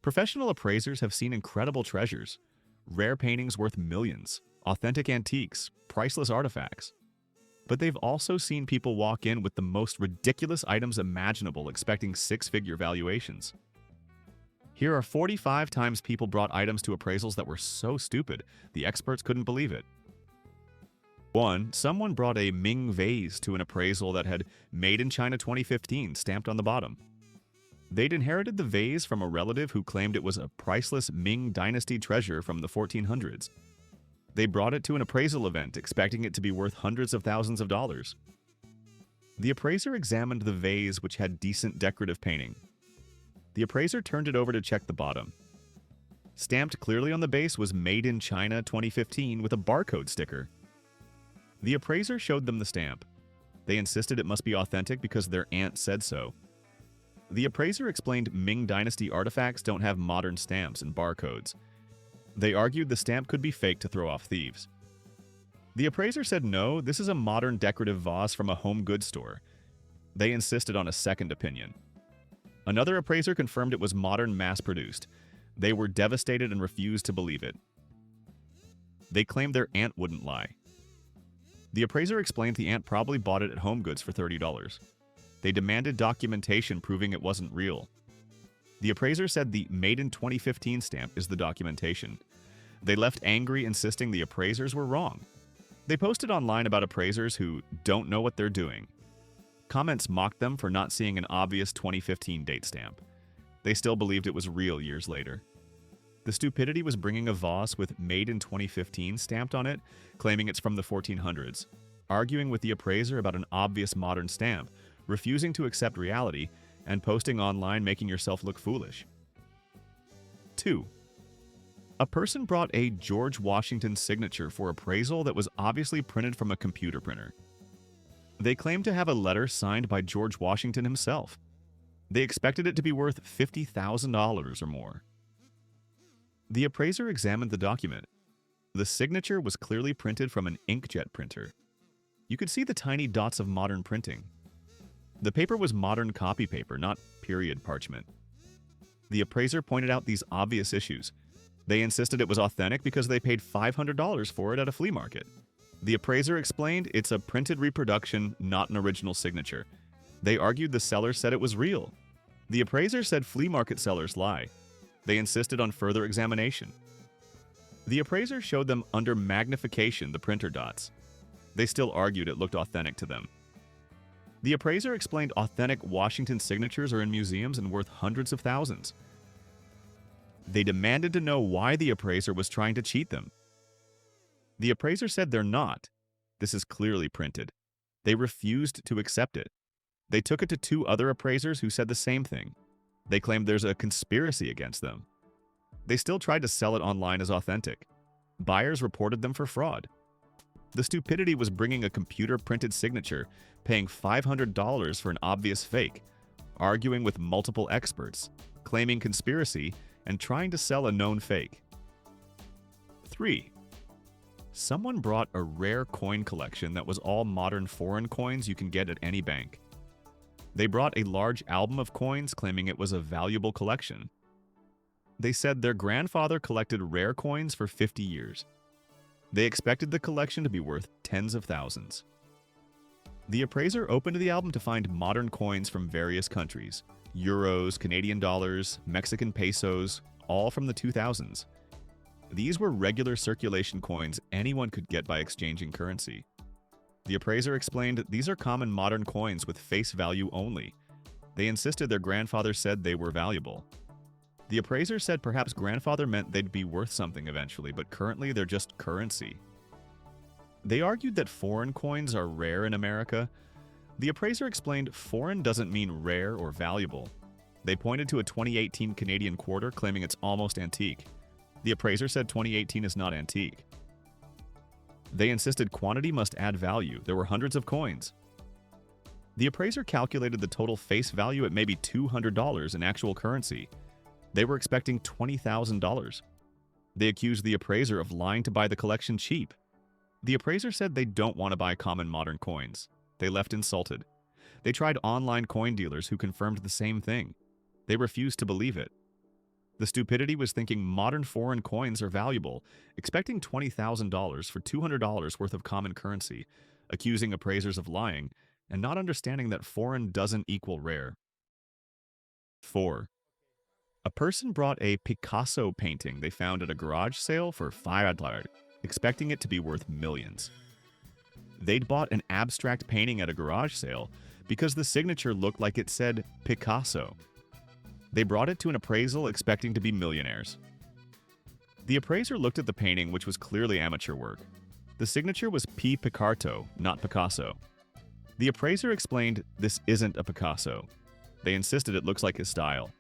Professional appraisers have seen incredible treasures, rare paintings worth millions, authentic antiques, priceless artifacts. But they've also seen people walk in with the most ridiculous items imaginable, expecting six-figure valuations. Here are 45 times people brought items to appraisals that were so stupid, the experts couldn't believe it. 1. Someone brought a Ming vase to an appraisal that had "Made in China 2015" stamped on the bottom. They'd inherited the vase from a relative who claimed it was a priceless Ming Dynasty treasure from the 1400s. They brought it to an appraisal event, expecting it to be worth hundreds of thousands of dollars. The appraiser examined the vase, which had decent decorative painting. The appraiser turned it over to check the bottom. Stamped clearly on the base was "Made in China 2015" with a barcode sticker. The appraiser showed them the stamp. They insisted it must be authentic because their aunt said so. The appraiser explained Ming Dynasty artifacts don't have modern stamps and barcodes. They argued the stamp could be fake to throw off thieves. The appraiser said no, this is a modern decorative vase from a home goods store. They insisted on a second opinion. Another appraiser confirmed it was modern, mass-produced. They were devastated and refused to believe it. They claimed their aunt wouldn't lie. The appraiser explained the aunt probably bought it at Home Goods for $30. They demanded documentation proving it wasn't real. The appraiser said the "Made in 2015" stamp is the documentation. They left angry, insisting the appraisers were wrong. They posted online about appraisers who don't know what they're doing. Comments mocked them for not seeing an obvious 2015 date stamp. They still believed it was real years later. The stupidity was bringing a vase with "Made in 2015" stamped on it, claiming it's from the 1400s, arguing with the appraiser about an obvious modern stamp, refusing to accept reality, and posting online making yourself look foolish. 2. A person brought a George Washington signature for appraisal that was obviously printed from a computer printer. They claimed to have a letter signed by George Washington himself. They expected it to be worth $50,000 or more. The appraiser examined the document. The signature was clearly printed from an inkjet printer. You could see the tiny dots of modern printing. The paper was modern copy paper, not period parchment. The appraiser pointed out these obvious issues. They insisted it was authentic because they paid $500 for it at a flea market. The appraiser explained it's a printed reproduction, not an original signature. They argued the seller said it was real. The appraiser said flea market sellers lie. They insisted on further examination. The appraiser showed them under magnification the printer dots. They still argued it looked authentic to them. The appraiser explained authentic Washington signatures are in museums and worth hundreds of thousands. They demanded to know why the appraiser was trying to cheat them. The appraiser said they're not. This is clearly printed. They refused to accept it. They took it to 2 other appraisers who said the same thing. They claimed there's a conspiracy against them. They still tried to sell it online as authentic. Buyers reported them for fraud. The stupidity was bringing a computer-printed signature, paying $500 for an obvious fake, arguing with multiple experts, claiming conspiracy, and trying to sell a known fake. 3. Someone brought a rare coin collection that was all modern foreign coins you can get at any bank. They brought a large album of coins, claiming it was a valuable collection. They said their grandfather collected rare coins for 50 years. They expected the collection to be worth tens of thousands. The appraiser opened the album to find modern coins from various countries: euros, Canadian dollars, Mexican pesos, all from the 2000s. These were regular circulation coins anyone could get by exchanging currency. The appraiser explained these are common modern coins with face value only. They insisted their grandfather said they were valuable. The appraiser said perhaps grandfather meant they'd be worth something eventually, but currently they're just currency. They argued that foreign coins are rare in America. The appraiser explained foreign doesn't mean rare or valuable. They pointed to a 2018 Canadian quarter, claiming it's almost antique. The appraiser said 2018 is not antique. They insisted quantity must add value. There were hundreds of coins. The appraiser calculated the total face value at maybe $200 in actual currency. They were expecting $20,000. They accused the appraiser of lying to buy the collection cheap. The appraiser said they don't want to buy common modern coins. They left insulted. They tried online coin dealers who confirmed the same thing. They refused to believe it. The stupidity was thinking modern foreign coins are valuable, expecting $20,000 for $200 worth of common currency, accusing appraisers of lying, and not understanding that foreign doesn't equal rare. 4. A person brought a Picasso painting they found at a garage sale for $5, expecting it to be worth millions. They'd bought an abstract painting at a garage sale because the signature looked like it said Picasso. They brought it to an appraisal expecting to be millionaires. The appraiser looked at the painting, which was clearly amateur work. The signature was P. Picarto, not Picasso. The appraiser explained this isn't a Picasso. They insisted it looks like his style.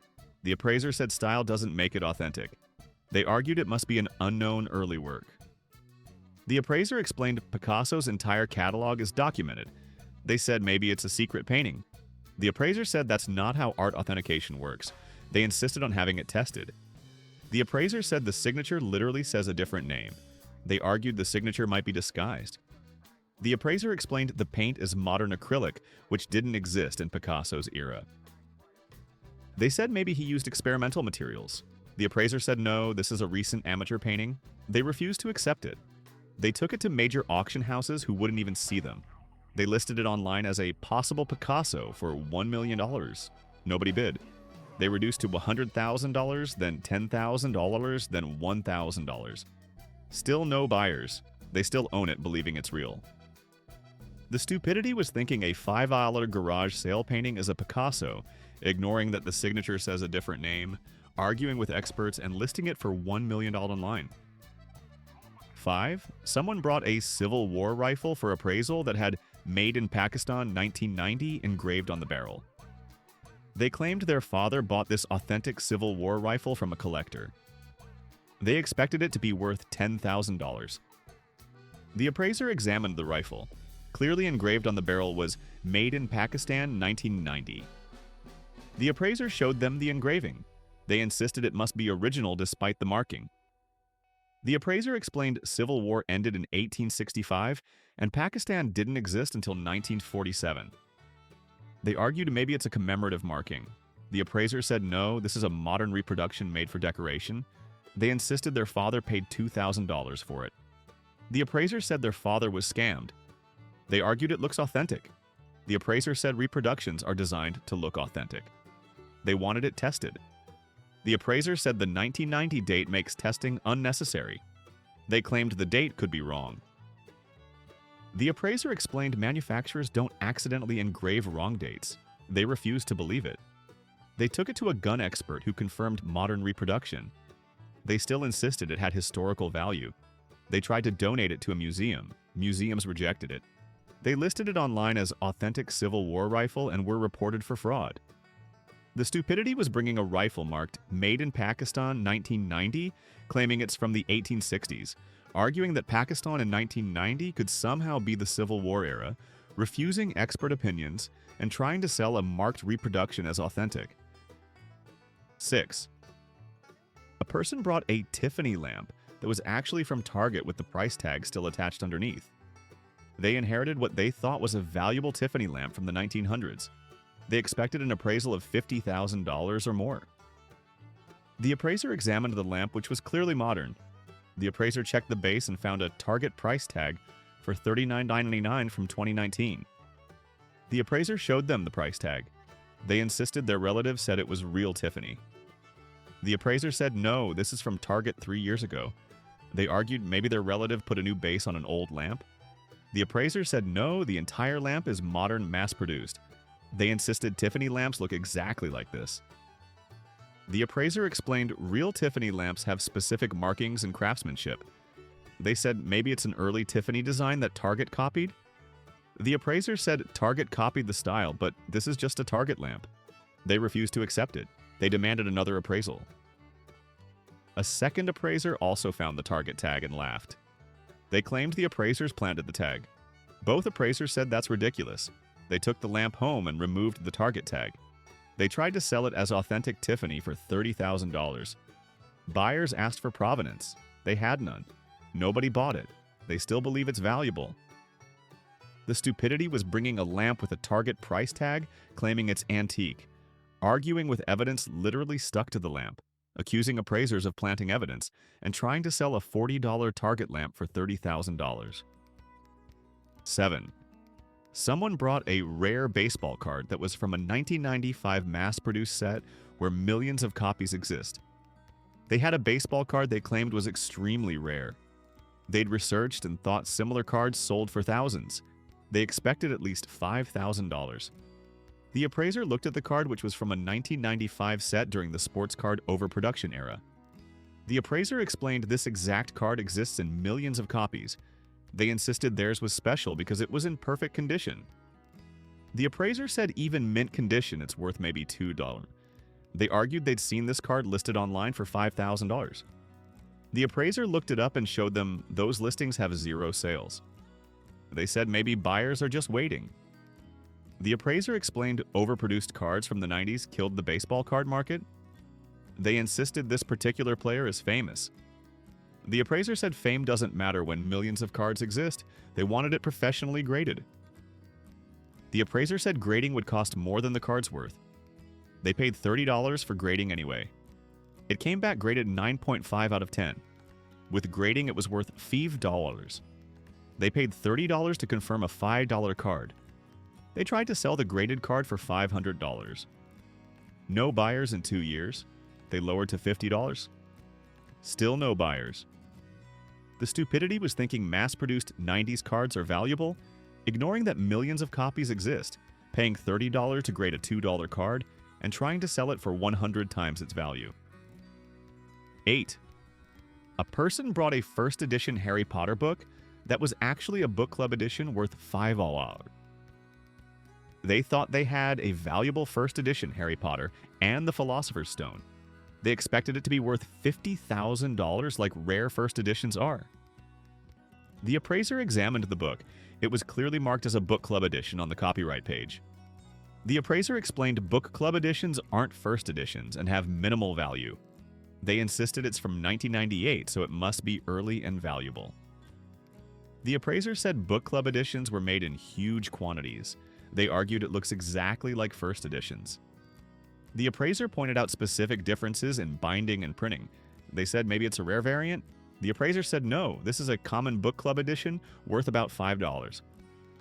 The appraiser said style doesn't make it authentic. They argued it must be an unknown early work. The appraiser explained Picasso's entire catalog is documented. They said maybe it's a secret painting. The appraiser said that's not how art authentication works. They insisted on having it tested. The appraiser said the signature literally says a different name. They argued the signature might be disguised. The appraiser explained the paint is modern acrylic, which didn't exist in Picasso's era. They said maybe he used experimental materials. The appraiser said no, this is a recent amateur painting. They refused to accept it. They took it to major auction houses who wouldn't even see them. They listed it online as a possible Picasso for $1 million. Nobody bid. They reduced to $100,000, then $10,000, then $1,000. Still no buyers. They still own it, believing it's real. The stupidity was thinking a $5 garage sale painting is a Picasso, ignoring that the signature says a different name, arguing with experts, and listing it for $1 million online. 5. Someone brought a Civil War rifle for appraisal that had "Made in Pakistan 1990" engraved on the barrel. They claimed their father bought this authentic Civil War rifle from a collector. They expected it to be worth $10,000. The appraiser examined the rifle. Clearly engraved on the barrel was "Made in Pakistan 1990." The appraiser showed them the engraving. They insisted it must be original despite the marking. The appraiser explained Civil War ended in 1865 and Pakistan didn't exist until 1947. They argued maybe it's a commemorative marking. The appraiser said no, this is a modern reproduction made for decoration. They insisted their father paid $2,000 for it. The appraiser said their father was scammed. They argued it looks authentic. The appraiser said reproductions are designed to look authentic. They wanted it tested. The appraiser said the 1990 date makes testing unnecessary. They claimed the date could be wrong. The appraiser explained manufacturers don't accidentally engrave wrong dates. They refused to believe it. They took it to a gun expert who confirmed modern reproduction. They still insisted it had historical value. They tried to donate it to a museum. Museums rejected it. They listed it online as authentic Civil War rifle and were reported for fraud. The stupidity was bringing a rifle marked "Made in Pakistan 1990," claiming it's from the 1860s, arguing that Pakistan in 1990 could somehow be the Civil War era, refusing expert opinions, and trying to sell a marked reproduction as authentic. 6. A person brought a Tiffany lamp that was actually from Target with the price tag still attached underneath. They inherited what they thought was a valuable Tiffany lamp from the 1900s. They expected an appraisal of $50,000 or more. The appraiser examined the lamp, which was clearly modern. The appraiser checked the base and found a Target price tag for $39.99 from 2019. The appraiser showed them the price tag. They insisted their relative said it was real Tiffany. The appraiser said no, this is from Target 3 years ago. They argued maybe their relative put a new base on an old lamp. The appraiser said no, the entire lamp is modern, mass-produced. They insisted Tiffany lamps look exactly like this. The appraiser explained real Tiffany lamps have specific markings and craftsmanship. They said maybe it's an early Tiffany design that Target copied. The appraiser said Target copied the style, but this is just a Target lamp. They refused to accept it. They demanded another appraisal. A second appraiser also found the Target tag and laughed. They claimed the appraisers planted the tag. Both appraisers said that's ridiculous. They took the lamp home and removed the Target tag. They tried to sell it as authentic Tiffany for $30,000. Buyers asked for provenance. They had none. Nobody bought it. They still believe it's valuable. The stupidity was bringing a lamp with a Target price tag, claiming it's antique, arguing with evidence literally stuck to the lamp. accusing appraisers of planting evidence and trying to sell a $40 Target lamp for $30,000. 7. Someone brought a rare baseball card that was from a 1995 mass-produced set where millions of copies exist. They had a baseball card they claimed was extremely rare. They'd researched and thought similar cards sold for thousands. They expected at least $5,000. The appraiser looked at the card, which was from a 1995 set during the sports card overproduction era. The appraiser explained this exact card exists in millions of copies. They insisted theirs was special because it was in perfect condition. The appraiser said even mint condition it's worth maybe $2. They argued they'd seen this card listed online for $5,000. The appraiser looked it up and showed them those listings have 0 sales. They said maybe buyers are just waiting. The appraiser explained overproduced cards from the 90s killed the baseball card market. They insisted this particular player is famous. The appraiser said fame doesn't matter when millions of cards exist. They wanted it professionally graded. The appraiser said grading would cost more than the card's worth. They paid $30 for grading anyway. It came back graded 9.5 out of 10. With grading, it was worth $5. They paid $30 to confirm a $5 card. They tried to sell the graded card for $500. No buyers in 2 years. They lowered to $50. Still no buyers. The stupidity was thinking mass-produced 90s cards are valuable, ignoring that millions of copies exist, paying $30 to grade a $2 card, and trying to sell it for 100 times its value. 8. A person brought a first edition Harry Potter book that was actually a book club edition worth $5. They thought they had a valuable first edition Harry Potter and the Philosopher's Stone. They expected it to be worth $50,000 like rare first editions are. The appraiser examined the book. It was clearly marked as a book club edition on the copyright page. The appraiser explained book club editions aren't first editions and have minimal value. They insisted it's from 1998, so it must be early and valuable. The appraiser said book club editions were made in huge quantities. They argued it looks exactly like first editions. The appraiser pointed out specific differences in binding and printing. They said maybe it's a rare variant. The appraiser said no, this is a common book club edition worth about $5.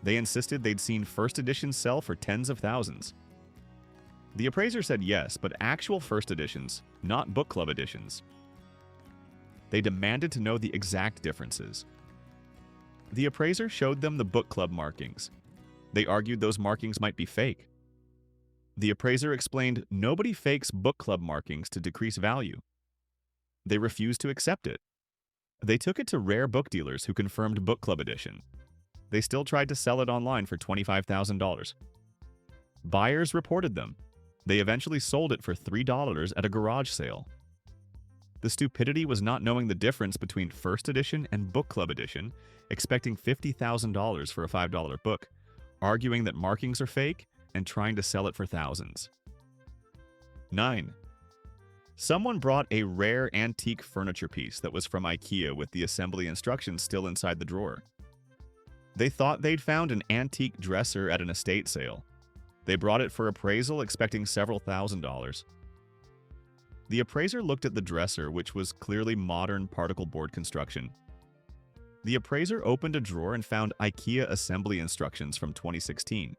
They insisted they'd seen first editions sell for tens of thousands. The appraiser said yes, but actual first editions, not book club editions. They demanded to know the exact differences. The appraiser showed them the book club markings. They argued those markings might be fake. The appraiser explained nobody fakes book club markings to decrease value. They refused to accept it. They took it to rare book dealers who confirmed book club edition. They still tried to sell it online for $25,000. Buyers reported them. They eventually sold it for $3 at a garage sale. The stupidity was not knowing the difference between first edition and book club edition, expecting $50,000 for a $5 book, arguing that markings are fake, and trying to sell it for thousands. 9. Someone brought a rare antique furniture piece that was from IKEA with the assembly instructions still inside the drawer. They thought they'd found an antique dresser at an estate sale. They brought it for appraisal, expecting several $1,000s. The appraiser looked at the dresser, which was clearly modern particle board construction. The appraiser opened a drawer and found IKEA assembly instructions from 2016.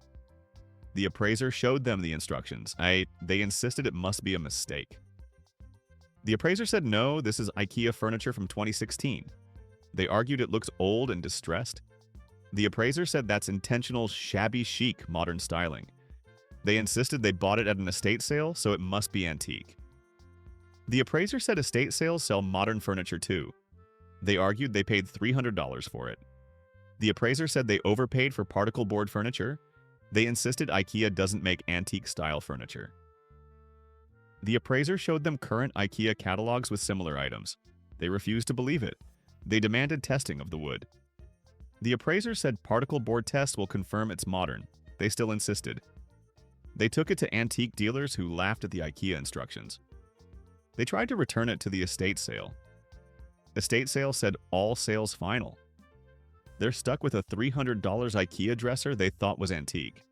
The appraiser showed them the instructions. They insisted it must be a mistake. The appraiser said no, this is IKEA furniture from 2016. They argued it looks old and distressed. The appraiser said that's intentional shabby chic modern styling. They insisted they bought it at an estate sale, so it must be antique. The appraiser said estate sales sell modern furniture too. They argued they paid $300 for it. The appraiser said they overpaid for particle board furniture. They insisted IKEA doesn't make antique-style furniture. The appraiser showed them current IKEA catalogs with similar items. They refused to believe it. They demanded testing of the wood. The appraiser said particle board tests will confirm it's modern. They still insisted. They took it to antique dealers who laughed at the IKEA instructions. They tried to return it to the estate sale. Estate sale said all sales final. They're stuck with a $300 IKEA dresser they thought was antique.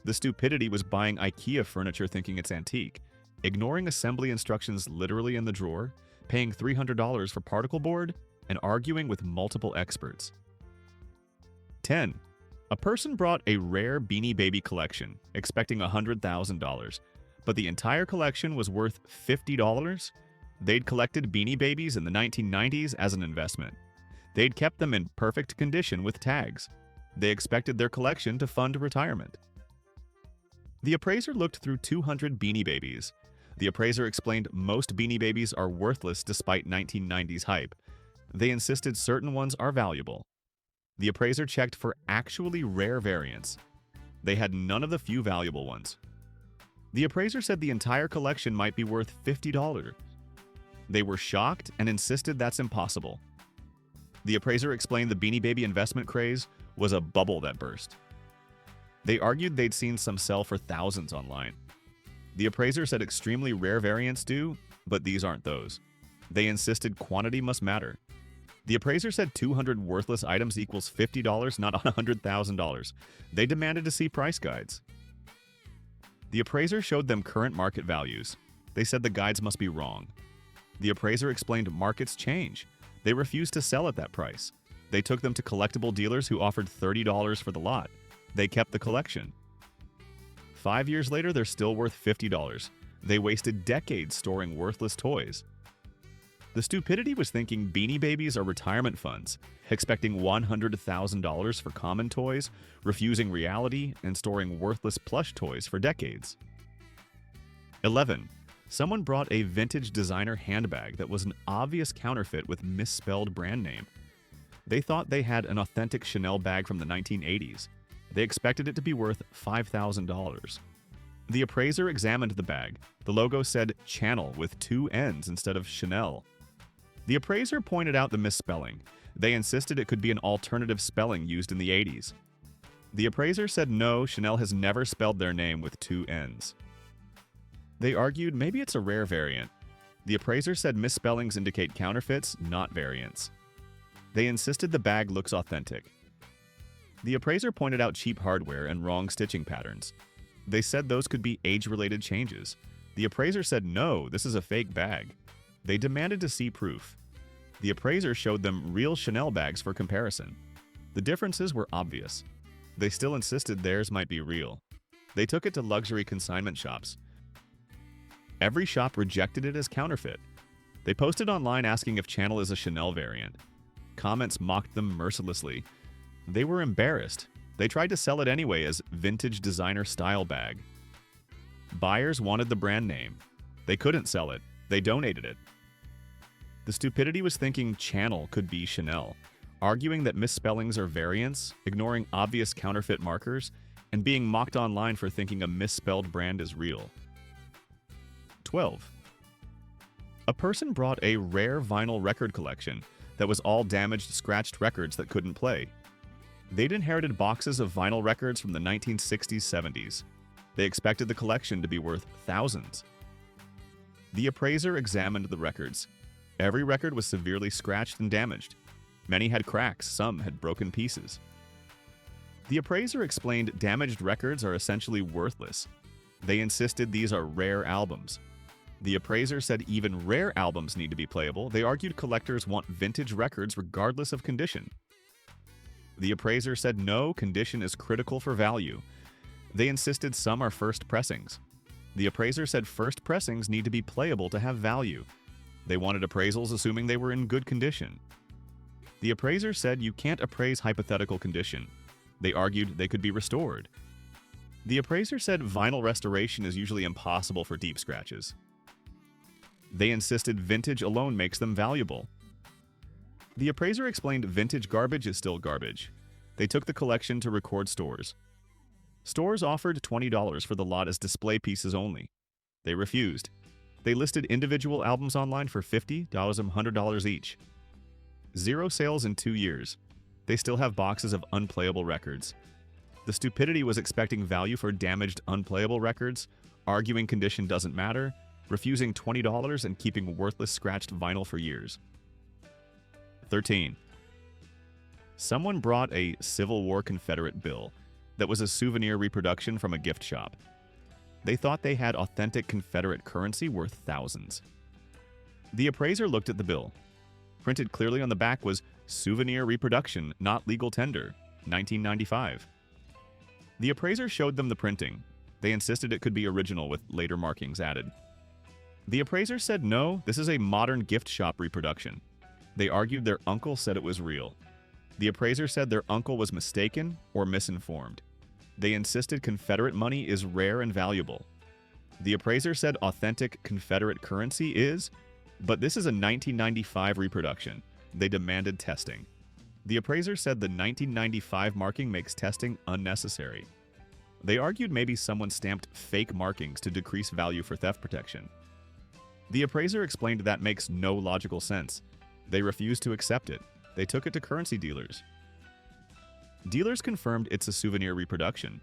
The stupidity was buying IKEA furniture thinking it's antique. ignoring assembly instructions literally in the drawer, paying $300 for particle board, and arguing with multiple experts. 10. A person brought a rare Beanie Baby collection, expecting $100,000, but the entire collection was worth $50? They'd collected Beanie Babies in the 1990s as an investment. They'd kept them in perfect condition with tags. They expected their collection to fund retirement. The appraiser looked through 200 Beanie Babies. The appraiser explained most Beanie Babies are worthless despite 1990s hype. They insisted certain ones are valuable. The appraiser checked for actually rare variants. They had none of the few valuable ones. The appraiser said the entire collection might be worth $50. They were shocked and insisted that's impossible. The appraiser explained the Beanie Baby investment craze was a bubble that burst. They argued they'd seen some sell for thousands online. The appraiser said extremely rare variants do, but these aren't those. They insisted quantity must matter. The appraiser said 200 worthless items equals $50, not $100,000. They demanded to see price guides. The appraiser showed them current market values. They said the guides must be wrong. The appraiser explained markets change. They refused to sell at that price. They took them to collectible dealers who offered $30 for the lot. They kept the collection. 5 years later, they're still worth $50. They wasted decades storing worthless toys. The stupidity was thinking Beanie Babies are retirement funds, expecting $100,000 for common toys, refusing reality, and storing worthless plush toys for decades. 11. Someone brought a vintage designer handbag that was an obvious counterfeit with misspelled brand name. They thought they had an authentic Chanel bag from the 1980s. They expected it to be worth $5,000. The appraiser examined the bag. The logo said Channel with 2 N's instead of Chanel. The appraiser pointed out the misspelling. They insisted it could be an alternative spelling used in the 80s. The appraiser said no, Chanel has never spelled their name with 2 N's. They argued maybe it's a rare variant. The appraiser said misspellings indicate counterfeits, not variants. They insisted the bag looks authentic. The appraiser pointed out cheap hardware and wrong stitching patterns. They said those could be age-related changes. The appraiser said no, this is a fake bag. They demanded to see proof. The appraiser showed them real Chanel bags for comparison. The differences were obvious. They still insisted theirs might be real. They took it to luxury consignment shops. Every shop rejected it as counterfeit. They posted online asking if Channel is a Chanel variant. Comments mocked them mercilessly. They were embarrassed. They tried to sell it anyway as vintage designer style bag. Buyers wanted the brand name. They couldn't sell it. They donated it. The stupidity was thinking Channel could be Chanel, arguing that misspellings are variants, ignoring obvious counterfeit markers, and being mocked online for thinking a misspelled brand is real. 12. A person brought a rare vinyl record collection that was all damaged, scratched records that couldn't play. They'd inherited boxes of vinyl records from the 1960s-70s. They expected the collection to be worth thousands. The appraiser examined the records. Every record was severely scratched and damaged. Many had cracks, some had broken pieces. The appraiser explained damaged records are essentially worthless. They insisted these are rare albums. The appraiser said even rare albums need to be playable. They argued collectors want vintage records regardless of condition. The appraiser said no, condition is critical for value. They insisted some are first pressings. The appraiser said first pressings need to be playable to have value. They wanted appraisals assuming they were in good condition. The appraiser said you can't appraise hypothetical condition. They argued they could be restored. The appraiser said vinyl restoration is usually impossible for deep scratches. They insisted vintage alone makes them valuable. The appraiser explained vintage garbage is still garbage. They took the collection to record stores. Stores offered $20 for the lot as display pieces only. They refused. They listed individual albums online for $50 and $100 each. 0 sales in 2 years. They still have boxes of unplayable records. The stupidity was expecting value for damaged, unplayable records, arguing condition doesn't matter, refusing $20 and keeping worthless scratched vinyl for years. 13. Someone brought a Civil War Confederate bill that was a souvenir reproduction from a gift shop. They thought they had authentic Confederate currency worth thousands. The appraiser looked at the bill. Printed clearly on the back was "Souvenir Reproduction, Not Legal Tender, 1995. The appraiser showed them the printing. They insisted it could be original with later markings added. The appraiser said no, this is a modern gift shop reproduction. They argued their uncle said it was real. The appraiser said their uncle was mistaken or misinformed. They insisted Confederate money is rare and valuable. The appraiser said authentic Confederate currency is, but this is a 1995 reproduction. They demanded testing. The appraiser said the 1995 marking makes testing unnecessary. They argued maybe someone stamped fake markings to decrease value for theft protection. The appraiser explained that makes no logical sense. They refused to accept it. They took it to currency dealers. Dealers confirmed it's a souvenir reproduction.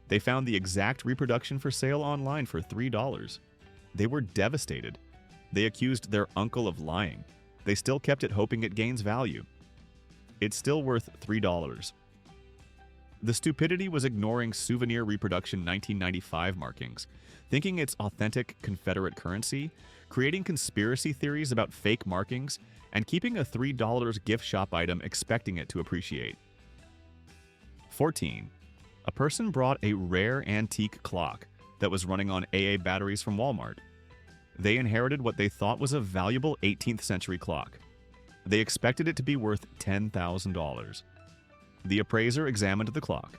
They found the exact reproduction for sale online for $3. They were devastated. They accused their uncle of lying. They still kept it hoping it gains value. It's still worth $3. The stupidity was ignoring souvenir reproduction 1995 markings, thinking it's authentic Confederate currency, creating conspiracy theories about fake markings, and keeping a $3 gift shop item expecting it to appreciate. 14. A person brought a rare antique clock that was running on AA batteries from Walmart. They inherited what they thought was a valuable 18th century clock. They expected it to be worth $10,000. The appraiser examined the clock.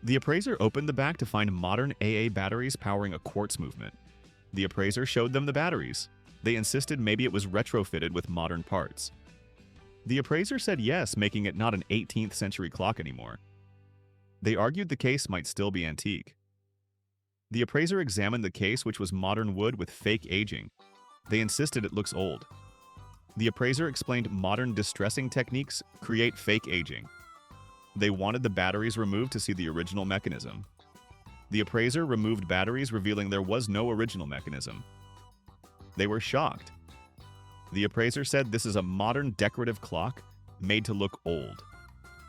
The appraiser opened the back to find modern AA batteries powering a quartz movement. The appraiser showed them the batteries. They insisted maybe it was retrofitted with modern parts. The appraiser said yes, making it not an 18th century clock anymore. They argued the case might still be antique. The appraiser examined the case, which was modern wood with fake aging. They insisted it looks old. The appraiser explained modern distressing techniques create fake aging. They wanted the batteries removed to see the original mechanism. The appraiser removed batteries, revealing there was no original mechanism. They were shocked. The appraiser said this is a modern decorative clock made to look old.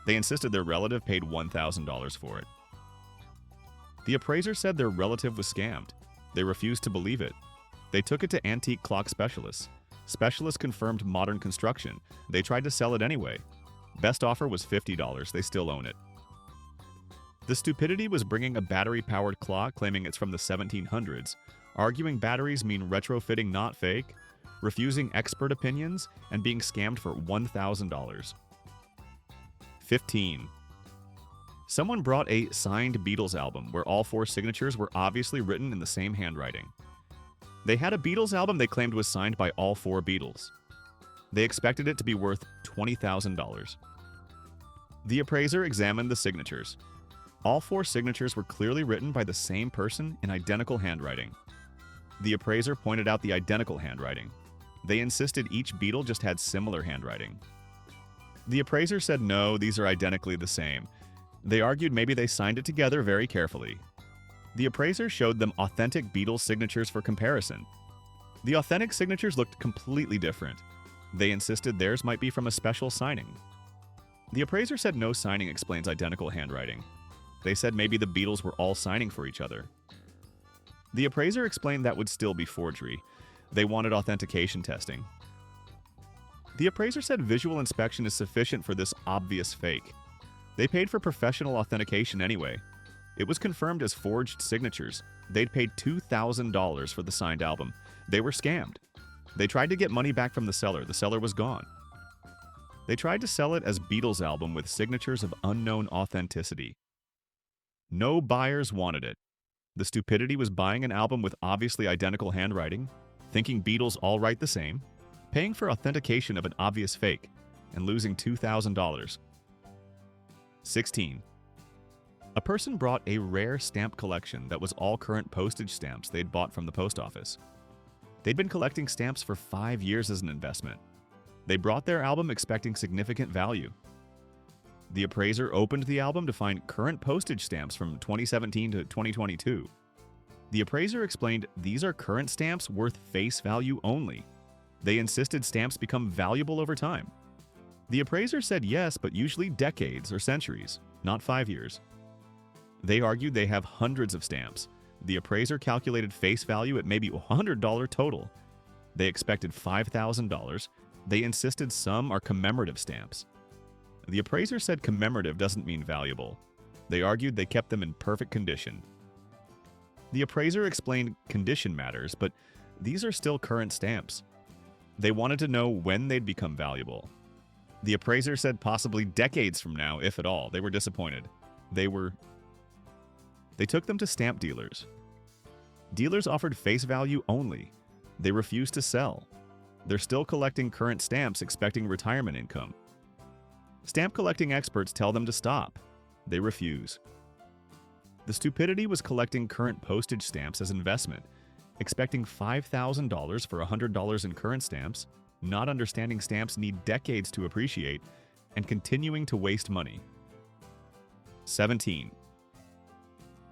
They insisted their relative paid $1,000 for it. The appraiser said their relative was scammed. They refused to believe it. They took it to antique clock specialists. Specialists confirmed modern construction. They tried to sell it anyway. Best offer was $50. They still own it. The stupidity was bringing a battery-powered clock claiming it's from the 1700s, arguing batteries mean retrofitting not fake, refusing expert opinions, and being scammed for $1,000. 15. Someone brought a signed Beatles album where all 4 signatures were obviously written in the same handwriting. They had a Beatles album they claimed was signed by all 4 Beatles. They expected it to be worth $20,000. The appraiser examined the signatures. All 4 signatures were clearly written by the same person in identical handwriting. The appraiser pointed out the identical handwriting. They insisted each Beatle just had similar handwriting. The appraiser said no, these are identically the same. They argued maybe they signed it together very carefully. The appraiser showed them authentic Beatles signatures for comparison. The authentic signatures looked completely different. They insisted theirs might be from a special signing. The appraiser said no signing explains identical handwriting. They said maybe the Beatles were all signing for each other. The appraiser explained that would still be forgery. They wanted authentication testing. The appraiser said visual inspection is sufficient for this obvious fake. They paid for professional authentication anyway. It was confirmed as forged signatures. They'd paid $2,000 for the signed album. They were scammed. They tried to get money back from the seller. The seller was gone. They tried to sell it as Beatles album with signatures of unknown authenticity. No buyers wanted it. The stupidity was buying an album with obviously identical handwriting, thinking Beatles all write the same, paying for authentication of an obvious fake, and losing $2,000. 16. A person brought a rare stamp collection that was all current postage stamps they'd bought from the post office. They'd been collecting stamps for 5 years as an investment. They brought their album expecting significant value. The appraiser opened the album to find current postage stamps from 2017 to 2022. The appraiser explained these are current stamps worth face value only. They insisted stamps become valuable over time. The appraiser said yes, but usually decades or centuries, not 5 years. They argued they have hundreds of stamps. The appraiser calculated face value at maybe $100 total. They expected $5,000. They insisted some are commemorative stamps. The appraiser said commemorative doesn't mean valuable. They argued they kept them in perfect condition. The appraiser explained condition matters, but these are still current stamps. They wanted to know when they'd become valuable. The appraiser said possibly decades from now, if at all. They were disappointed. They took them to stamp dealers. Dealers offered face value only. They refused to sell. They're still collecting current stamps expecting retirement income. Stamp collecting experts tell them to stop. They refuse. The stupidity was collecting current postage stamps as investment, expecting $5,000 for $100 in current stamps, not understanding stamps need decades to appreciate, and continuing to waste money. 17.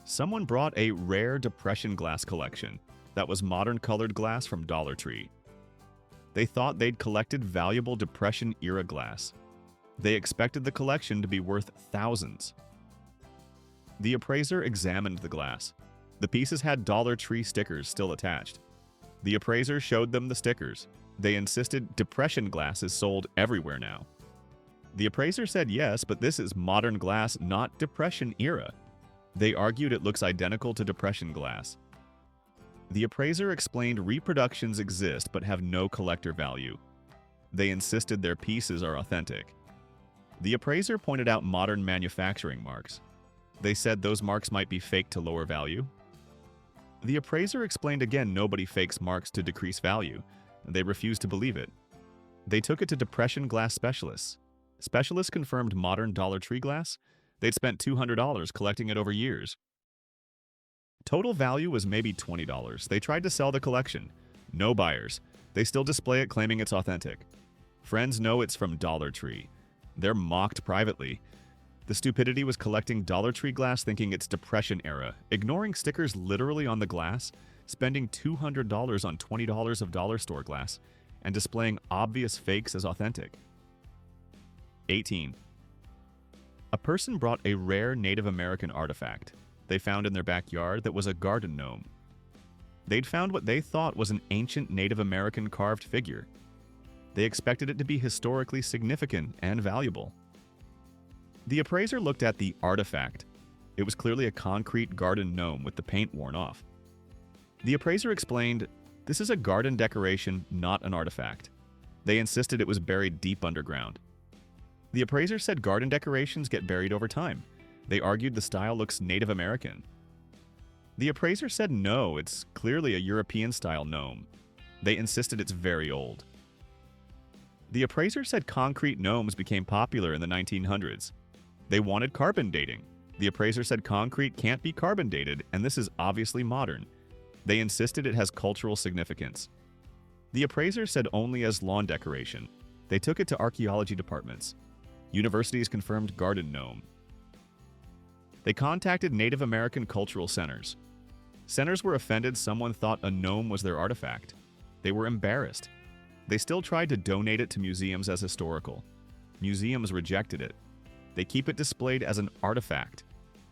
Someone brought a rare depression glass collection that was modern colored glass from Dollar Tree. They thought they'd collected valuable Depression-era glass. They expected the collection to be worth thousands. The appraiser examined the glass. The pieces had Dollar Tree stickers still attached. The appraiser showed them the stickers. They insisted Depression glass is sold everywhere now. The appraiser said yes, but this is modern glass, not Depression-era. They argued it looks identical to Depression glass. The appraiser explained reproductions exist but have no collector value. They insisted their pieces are authentic. The appraiser pointed out modern manufacturing marks. They said those marks might be fake to lower value. The appraiser explained again nobody fakes marks to decrease value. They refused to believe it. They took it to Depression glass specialists. Specialists confirmed modern Dollar Tree glass. They'd spent $200 collecting it over years. Total value was maybe $20. They tried to sell the collection. No buyers. They still display it claiming it's authentic. Friends know it's from Dollar Tree. They're mocked privately. The stupidity was collecting Dollar Tree glass thinking it's Depression era, ignoring stickers literally on the glass, spending $200 on $20 of dollar store glass, and displaying obvious fakes as authentic. 18. A person brought a rare Native American artifact they found in their backyard that was a garden gnome. They'd found what they thought was an ancient Native American carved figure. They expected it to be historically significant and valuable. The appraiser looked at the artifact. It was clearly a concrete garden gnome with the paint worn off. The appraiser explained, this is a garden decoration, not an artifact. They insisted it was buried deep underground. The appraiser said garden decorations get buried over time. They argued the style looks Native American. The appraiser said no, it's clearly a European-style gnome. They insisted it's very old. The appraiser said concrete gnomes became popular in the 1900s. They wanted carbon dating. The appraiser said concrete can't be carbon dated, and this is obviously modern. They insisted it has cultural significance. The appraiser said only as lawn decoration. They took it to archaeology departments. Universities confirmed garden gnome. They contacted Native American cultural centers. Centers were offended someone thought a gnome was their artifact. They were embarrassed. They still tried to donate it to museums as historical. Museums rejected it. They keep it displayed as an artifact.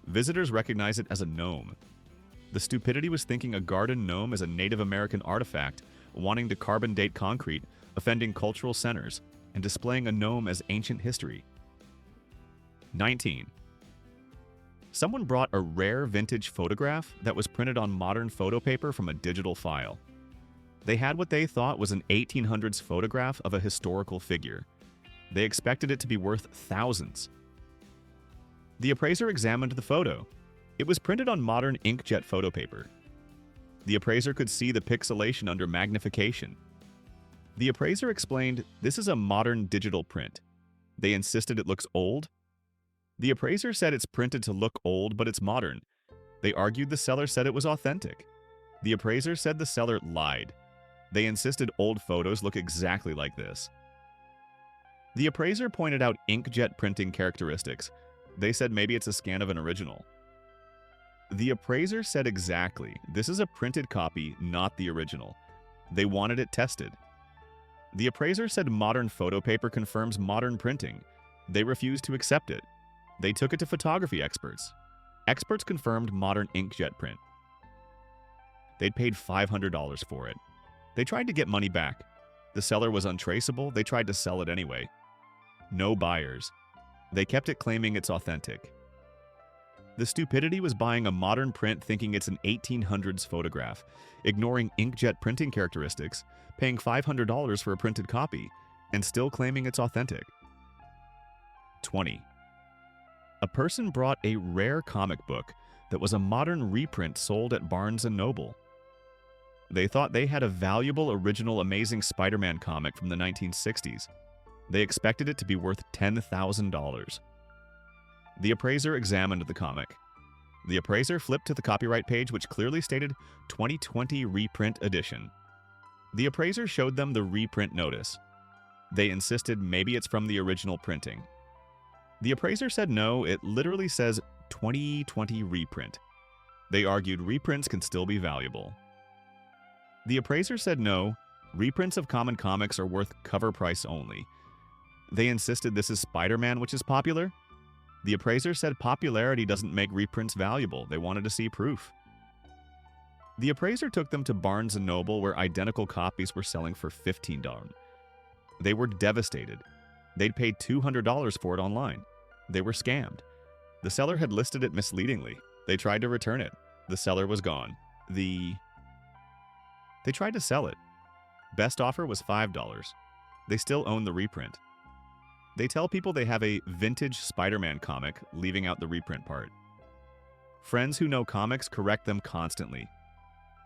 Visitors recognize it as a gnome. The stupidity was thinking a garden gnome is a Native American artifact, wanting to carbon date concrete, offending cultural centers, and displaying a gnome as ancient history. 19. Someone brought a rare vintage photograph that was printed on modern photo paper from a digital file. They had what they thought was an 1800s photograph of a historical figure. They expected it to be worth thousands. The appraiser examined the photo. It was printed on modern inkjet photo paper. The appraiser could see the pixelation under magnification. The appraiser explained, this is a modern digital print. They insisted it looks old. The appraiser said it's printed to look old, but it's modern. They argued the seller said it was authentic. The appraiser said the seller lied. They insisted old photos look exactly like this. The appraiser pointed out inkjet printing characteristics. They said maybe it's a scan of an original. The appraiser said exactly, this is a printed copy, not the original. They wanted it tested. The appraiser said modern photo paper confirms modern printing. They refused to accept it. They took it to photography experts. Experts confirmed modern inkjet print. They'd paid $500 for it. They tried to get money back. The seller was untraceable. They tried to sell it anyway. No buyers. They kept it claiming it's authentic. The stupidity was buying a modern print thinking it's an 1800s photograph, ignoring inkjet printing characteristics, paying $500 for a printed copy, and still claiming it's authentic. 20. A person brought a rare comic book that was a modern reprint sold at Barnes & Noble. They thought they had a valuable original Amazing Spider-Man comic from the 1960s. They expected it to be worth $10,000. The appraiser examined the comic. The appraiser flipped to the copyright page, which clearly stated 2020 reprint edition. The appraiser showed them the reprint notice. They insisted maybe it's from the original printing. The appraiser said no, it literally says 2020 reprint. They argued reprints can still be valuable. The appraiser said no, reprints of common comics are worth cover price only. They insisted this is Spider-Man, which is popular. The appraiser said popularity doesn't make reprints valuable. They wanted to see proof. The appraiser took them to Barnes & Noble, where identical copies were selling for $15. They were devastated. They'd paid $200 for it online. They were scammed. The seller had listed it misleadingly. They tried to return it. The seller was gone. They tried to sell it. Best offer was $5. They still own the reprint. They tell people they have a vintage Spider-Man comic, leaving out the reprint part. Friends who know comics correct them constantly.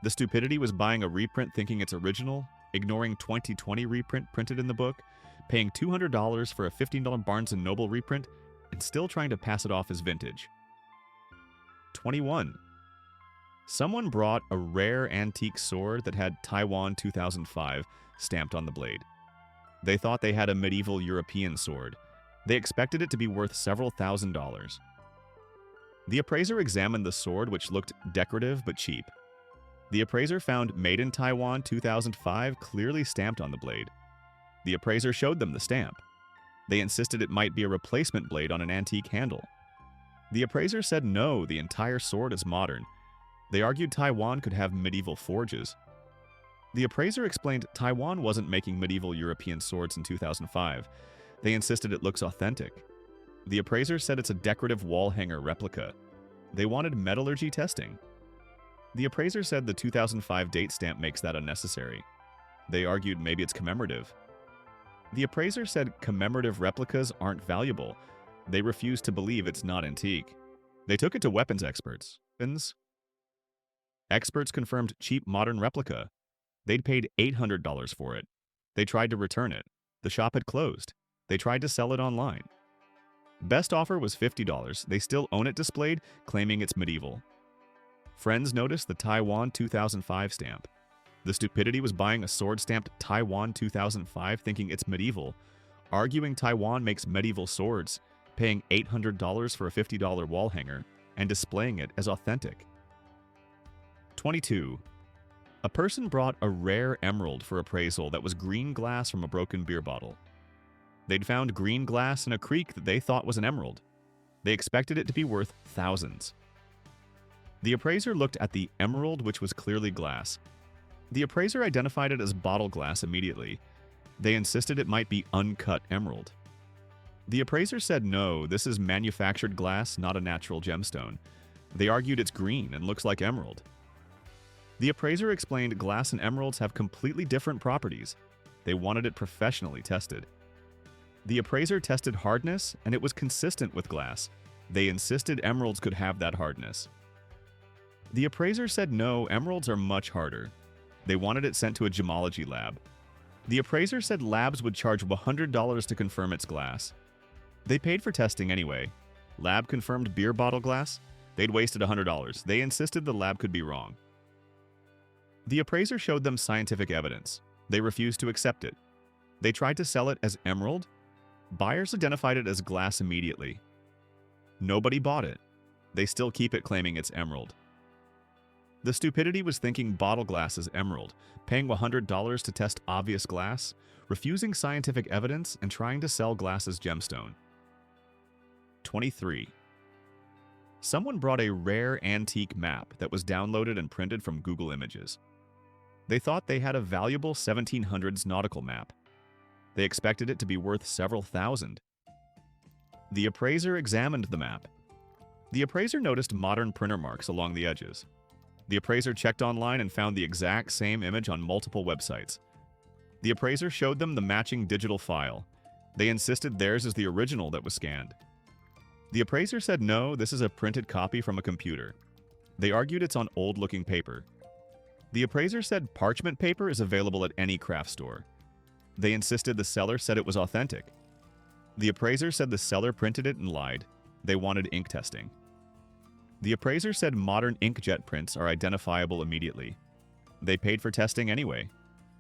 The stupidity was buying a reprint thinking it's original, ignoring 2020 reprint printed in the book, paying $200 for a $15 Barnes & Noble reprint, and still trying to pass it off as vintage. 21. Someone brought a rare antique sword that had Taiwan 2005 stamped on the blade. They thought they had a medieval European sword. They expected it to be worth several $1,000s. The appraiser examined the sword, which looked decorative but cheap. The appraiser found Made in Taiwan 2005 clearly stamped on the blade. The appraiser showed them the stamp. They insisted it might be a replacement blade on an antique handle. The appraiser said no, the entire sword is modern. They argued Taiwan could have medieval forges. The appraiser explained Taiwan wasn't making medieval European swords in 2005. They insisted it looks authentic. The appraiser said it's a decorative wall hanger replica. They wanted metallurgy testing. The appraiser said the 2005 date stamp makes that unnecessary. They argued maybe it's commemorative. The appraiser said commemorative replicas aren't valuable. They refused to believe it's not antique. They took it to weapons experts. Experts confirmed cheap modern replica. They'd paid $800 for it. They tried to return it. The shop had closed. They tried to sell it online. Best offer was $50. They still own it displayed, claiming it's medieval. Friends noticed the Taiwan 2005 stamp. The stupidity was buying a sword stamped Taiwan 2005 thinking it's medieval, arguing Taiwan makes medieval swords, paying $800 for a $50 wall hanger, and displaying it as authentic. 22. A person brought a rare emerald for appraisal that was green glass from a broken beer bottle. They'd found green glass in a creek that they thought was an emerald. They expected it to be worth thousands. The appraiser looked at the emerald, which was clearly glass. The appraiser identified it as bottle glass immediately. They insisted it might be uncut emerald. The appraiser said no, this is manufactured glass, not a natural gemstone. They argued it's green and looks like emerald. The appraiser explained glass and emeralds have completely different properties. They wanted it professionally tested. The appraiser tested hardness, and it was consistent with glass. They insisted emeralds could have that hardness. The appraiser said no, emeralds are much harder. They wanted it sent to a gemology lab. The appraiser said labs would charge $100 to confirm it's glass. They paid for testing anyway. Lab confirmed beer bottle glass? They'd wasted $100. They insisted the lab could be wrong. The appraiser showed them scientific evidence. They refused to accept it. They tried to sell it as emerald. Buyers identified it as glass immediately. Nobody bought it. They still keep it claiming it's emerald. The stupidity was thinking bottle glass is emerald, paying $100 to test obvious glass, refusing scientific evidence, and trying to sell glass as gemstone. 23. Someone brought a rare antique map that was downloaded and printed from Google Images. They thought they had a valuable 1700s nautical map. They expected it to be worth several thousand. The appraiser examined the map. The appraiser noticed modern printer marks along the edges. The appraiser checked online and found the exact same image on multiple websites. The appraiser showed them the matching digital file. They insisted theirs is the original that was scanned. The appraiser said no, this is a printed copy from a computer. They argued it's on old-looking paper. The appraiser said parchment paper is available at any craft store. They insisted the seller said it was authentic. The appraiser said the seller printed it and lied. They wanted ink testing. The appraiser said modern inkjet prints are identifiable immediately. They paid for testing anyway.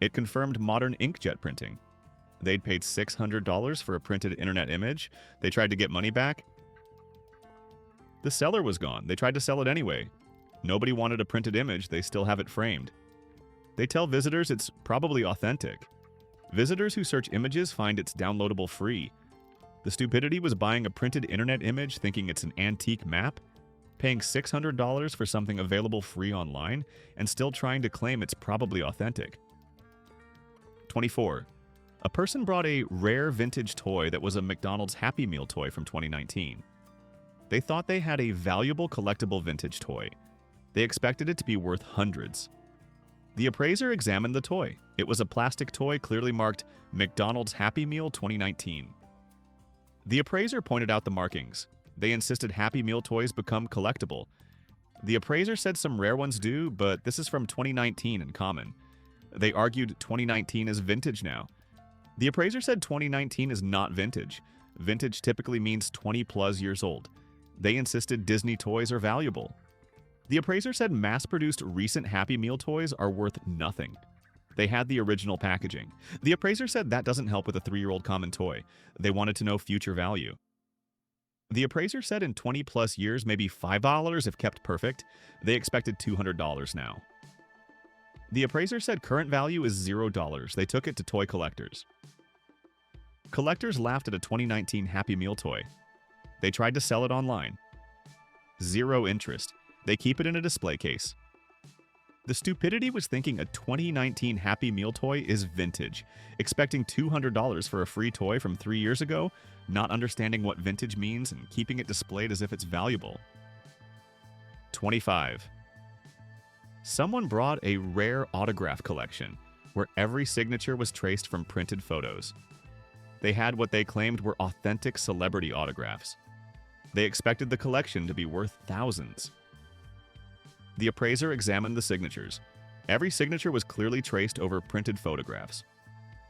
It confirmed modern inkjet printing. They'd paid $600 for a printed internet image. They tried to get money back. The seller was gone. They tried to sell it anyway. Nobody wanted a printed image. They still have it framed. They tell visitors it's probably authentic. Visitors who search images find it's downloadable free. The stupidity was buying a printed internet image thinking it's an antique map, paying $600 for something available free online, and still trying to claim it's probably authentic. 24. A person brought a rare vintage toy that was a McDonald's Happy Meal toy from 2019. They thought they had a valuable collectible vintage toy. They expected it to be worth hundreds. The appraiser examined the toy. It was a plastic toy clearly marked McDonald's Happy Meal 2019. The appraiser pointed out the markings. They insisted Happy Meal toys become collectible. The appraiser said some rare ones do, but this is from 2019 and common. They argued 2019 is vintage now. The appraiser said 2019 is not vintage. Vintage typically means 20 plus years old. They insisted Disney toys are valuable. The appraiser said mass-produced recent Happy Meal toys are worth nothing. They had the original packaging. The appraiser said that doesn't help with a 3-year-old common toy. They wanted to know future value. The appraiser said in 20 plus years, maybe $5 if kept perfect. They expected $200 now. The appraiser said current value is $0. They took it to toy collectors. Collectors laughed at a 2019 Happy Meal toy. They tried to sell it online. Zero interest. They keep it in a display case. The stupidity was thinking a 2019 Happy Meal toy is vintage, expecting $200 for a free toy from 3 years ago, not understanding what vintage means and keeping it displayed as if it's valuable. 25. Someone brought a rare autograph collection where every signature was traced from printed photos. They had what they claimed were authentic celebrity autographs. They expected the collection to be worth thousands. The appraiser examined the signatures. Every signature was clearly traced over printed photographs.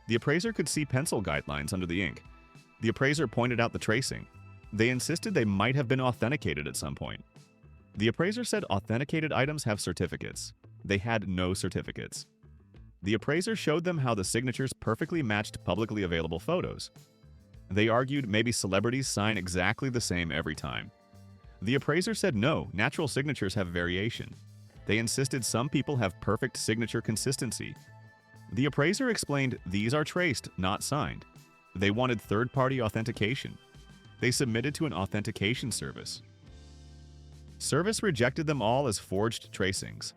The appraiser could see pencil guidelines under the ink. The appraiser pointed out the tracing. They insisted they might have been authenticated at some point. The appraiser said authenticated items have certificates. They had no certificates. The appraiser showed them how the signatures perfectly matched publicly available photos. They argued maybe celebrities sign exactly the same every time. The appraiser said no, natural signatures have variation. They insisted some people have perfect signature consistency. The appraiser explained these are traced, not signed. They wanted third-party authentication. They submitted to an authentication service. Service rejected them all as forged tracings.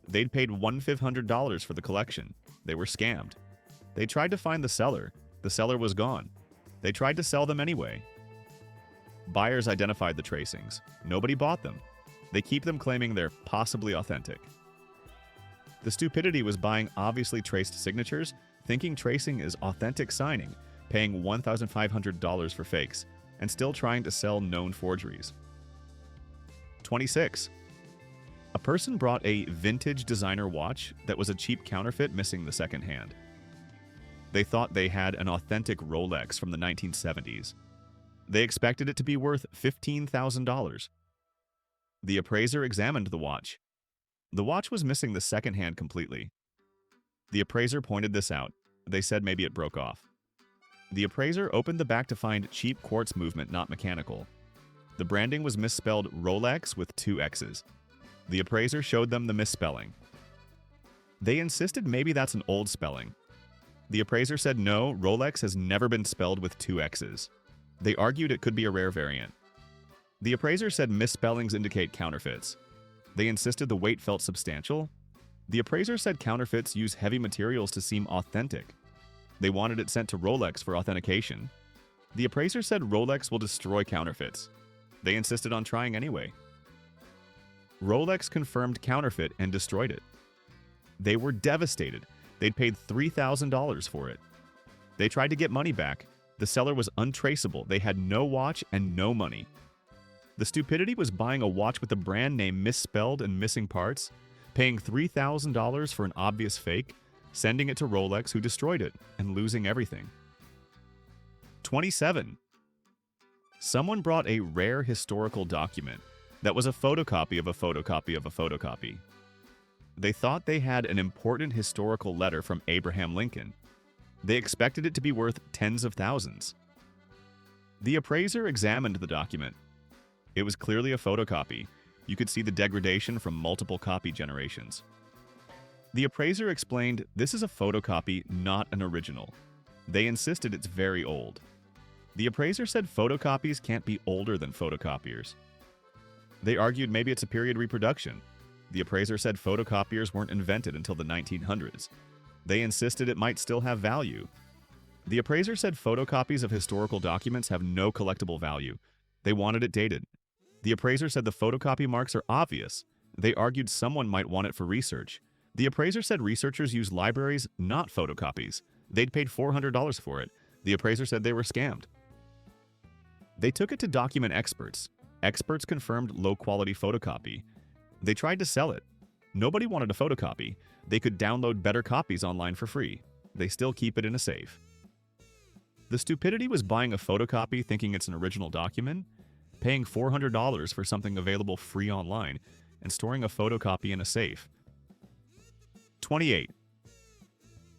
They'd paid $1,500 for the collection. They were scammed. They tried to find the seller. The seller was gone. They tried to sell them anyway. Buyers identified the tracings. Nobody bought them. They keep them claiming they're possibly authentic. The stupidity was buying obviously traced signatures, thinking tracing is authentic signing, paying $1,500 for fakes, and still trying to sell known forgeries. 26. A person brought a vintage designer watch that was a cheap counterfeit missing the second hand. They thought they had an authentic Rolex from the 1970s. They expected it to be worth $15,000. The appraiser examined the watch. The watch was missing the second hand completely. The appraiser pointed this out. They said maybe it broke off. The appraiser opened the back to find cheap quartz movement, not mechanical. The branding was misspelled Rolex with 2 X's. The appraiser showed them the misspelling. They insisted maybe that's an old spelling. The appraiser said no, Rolex has never been spelled with 2 X's. They argued it could be a rare variant. The appraiser said misspellings indicate counterfeits. They insisted the weight felt substantial. The appraiser said counterfeits use heavy materials to seem authentic. They wanted it sent to Rolex for authentication. The appraiser said Rolex will destroy counterfeits. They insisted on trying anyway. Rolex confirmed counterfeit and destroyed it. They were devastated. They'd paid $3,000 for it. They tried to get money back. The seller was untraceable. They had no watch and no money. The stupidity was buying a watch with a brand name misspelled and missing parts, paying $3,000 for an obvious fake, sending it to Rolex, who destroyed it, and losing everything. 27. Someone brought a rare historical document that was a photocopy of a photocopy of a photocopy. They thought they had an important historical letter from Abraham Lincoln. They expected it to be worth tens of thousands. The appraiser examined the document. It was clearly a photocopy. You could see the degradation from multiple copy generations. The appraiser explained this is a photocopy, not an original. They insisted it's very old. The appraiser said photocopies can't be older than photocopiers. They argued maybe it's a period reproduction. The appraiser said photocopiers weren't invented until the 1900s. They insisted it might still have value. The appraiser said photocopies of historical documents have no collectible value. They wanted it dated. The appraiser said the photocopy marks are obvious. They argued someone might want it for research. The appraiser said researchers use libraries, not photocopies. They'd paid $400 for it. The appraiser said they were scammed. They took it to document experts. Experts confirmed low-quality photocopy. They tried to sell it. Nobody wanted a photocopy. They could download better copies online for free. They still keep it in a safe. The stupidity was buying a photocopy thinking it's an original document, paying $400 for something available free online, and storing a photocopy in a safe. 28.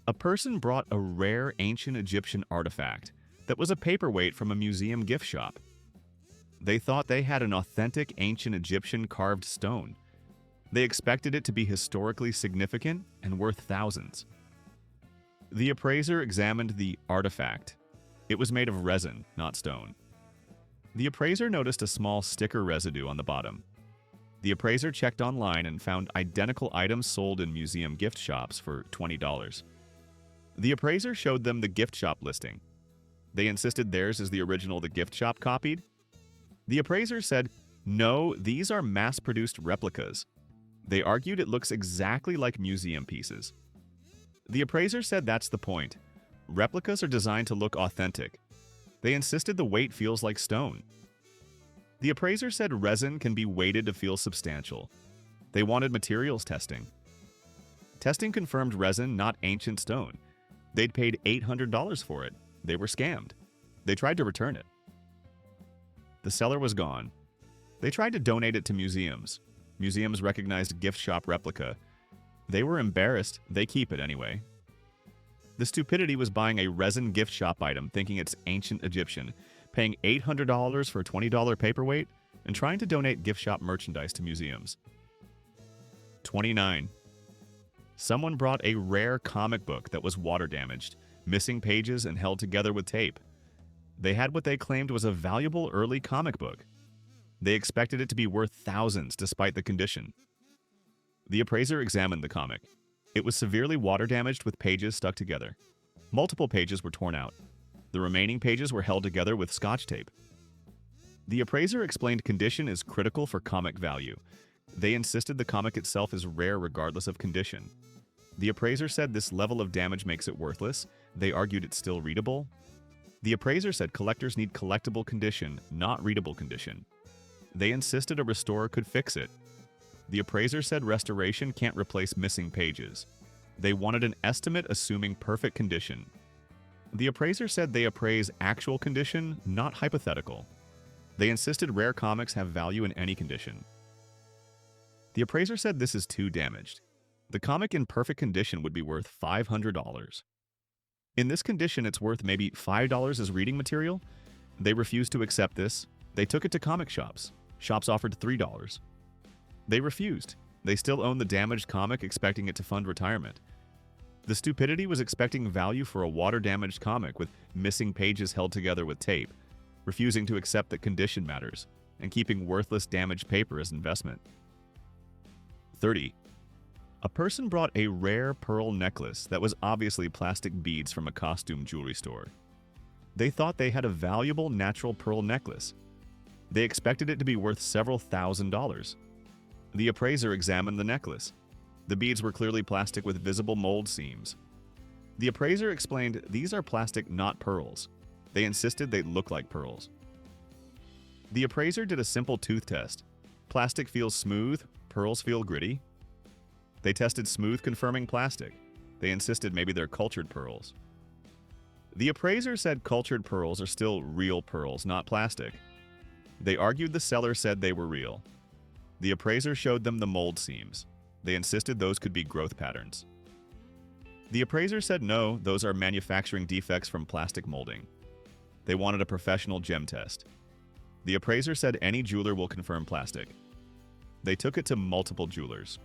A person brought a rare ancient Egyptian artifact that was a paperweight from a museum gift shop. They thought they had an authentic ancient Egyptian carved stone. They expected it to be historically significant and worth thousands. The appraiser examined the artifact. It was made of resin, not stone. The appraiser noticed a small sticker residue on the bottom. The appraiser checked online and found identical items sold in museum gift shops for $20. The appraiser showed them the gift shop listing. They insisted theirs is the original the gift shop copied. The appraiser said, no, these are mass-produced replicas. They argued it looks exactly like museum pieces. The appraiser said that's the point. Replicas are designed to look authentic. They insisted the weight feels like stone. The appraiser said resin can be weighted to feel substantial. They wanted materials testing. Testing confirmed resin, not ancient stone. They'd paid $800 for it. They were scammed. They tried to return it. The seller was gone. They tried to donate it to museums. Museums recognized gift shop replica. They were embarrassed. They keep it anyway. The stupidity was buying a resin gift shop item thinking it's ancient Egyptian, paying $800 for a $20 paperweight, and trying to donate gift shop merchandise to museums. 29. Someone brought a rare comic book that was water damaged, missing pages and held together with tape. They had what they claimed was a valuable early comic book. They expected it to be worth thousands despite the condition. The appraiser examined the comic. It was severely water damaged with pages stuck together. Multiple pages were torn out. The remaining pages were held together with scotch tape. The appraiser explained condition is critical for comic value. They insisted the comic itself is rare regardless of condition. The appraiser said this level of damage makes it worthless. They argued it's still readable. The appraiser said collectors need collectible condition, not readable condition. They insisted a restorer could fix it. The appraiser said restoration can't replace missing pages. They wanted an estimate assuming perfect condition. The appraiser said they appraise actual condition, not hypothetical. They insisted rare comics have value in any condition. The appraiser said this is too damaged. The comic in perfect condition would be worth $500. In this condition, it's worth maybe $5 as reading material. They refused to accept this. They took it to comic shops. Shops offered $3. They refused. They still owned the damaged comic, expecting it to fund retirement. The stupidity was expecting value for a water-damaged comic with missing pages held together with tape, refusing to accept that condition matters, and keeping worthless damaged paper as investment. 30. A person brought a rare pearl necklace that was obviously plastic beads from a costume jewelry store. They thought they had a valuable natural pearl necklace. They expected it to be worth several $1,000s. The appraiser examined the necklace. The beads were clearly plastic with visible mold seams. The appraiser explained these are plastic, not pearls. They insisted they look like pearls. The appraiser did a simple tooth test. Plastic feels smooth, pearls feel gritty. They tested smooth, confirming plastic. They insisted maybe they're cultured pearls. The appraiser said cultured pearls are still real pearls, not plastic. They argued the seller said they were real. The appraiser showed them the mold seams. They insisted those could be growth patterns. The appraiser said no, those are manufacturing defects from plastic molding. They wanted a professional gem test. The appraiser said any jeweler will confirm plastic. They took it to multiple jewelers.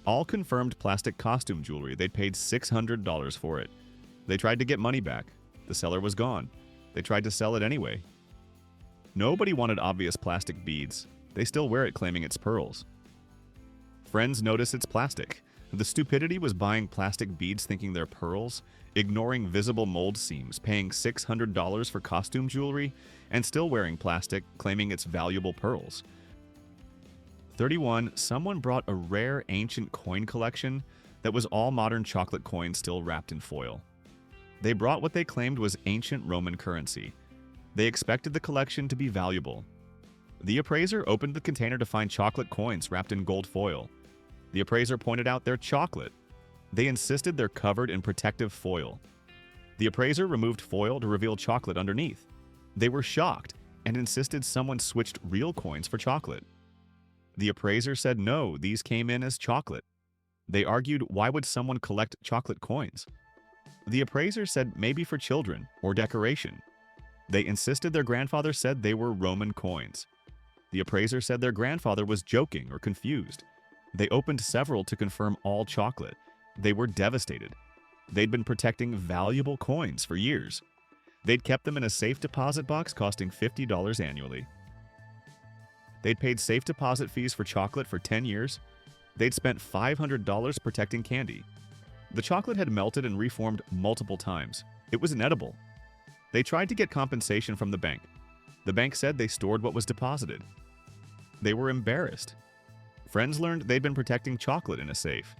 All confirmed plastic costume jewelry. They'd paid $600 for it. They tried to get money back. The seller was gone. They tried to sell it anyway. Nobody wanted obvious plastic beads. They still wear it claiming it's pearls. Friends notice it's plastic. The stupidity was buying plastic beads thinking they're pearls, ignoring visible mold seams, paying $600 for costume jewelry, and still wearing plastic, claiming it's valuable pearls. 31. Someone brought a rare ancient coin collection that was all modern chocolate coins still wrapped in foil. They brought what they claimed was ancient Roman currency. They expected the collection to be valuable. The appraiser opened the container to find chocolate coins wrapped in gold foil. The appraiser pointed out they're chocolate. They insisted they're covered in protective foil. The appraiser removed foil to reveal chocolate underneath. They were shocked and insisted someone switched real coins for chocolate. The appraiser said no, these came in as chocolate. They argued why would someone collect chocolate coins? The appraiser said maybe for children or decoration. They insisted their grandfather said they were Roman coins. The appraiser said their grandfather was joking or confused. They opened several to confirm all chocolate. They were devastated. They'd been protecting valuable coins for years. They'd kept them in a safe deposit box costing $50 annually. They'd paid safe deposit fees for chocolate for 10 years. They'd spent $500 protecting candy. The chocolate had melted and reformed multiple times. It was inedible. They tried to get compensation from the bank. The bank said they stored what was deposited. They were embarrassed. Friends learned they'd been protecting chocolate in a safe.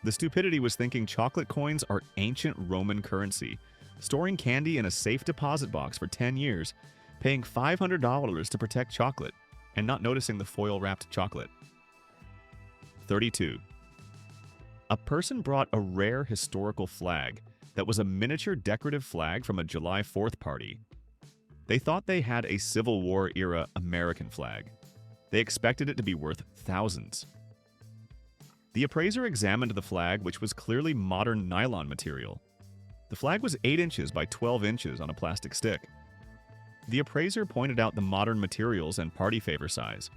The stupidity was thinking chocolate coins are ancient Roman currency, storing candy in a safe deposit box for 10 years, paying $500 to protect chocolate, and not noticing the foil-wrapped chocolate. 32. A person brought a rare historical flag that was a miniature decorative flag from a July 4th party. They thought they had a Civil War-era American flag. They expected it to be worth thousands. The appraiser examined the flag, which was clearly modern nylon material. The flag was 8 inches by 12 inches on a plastic stick. The appraiser pointed out the modern materials and party favor size.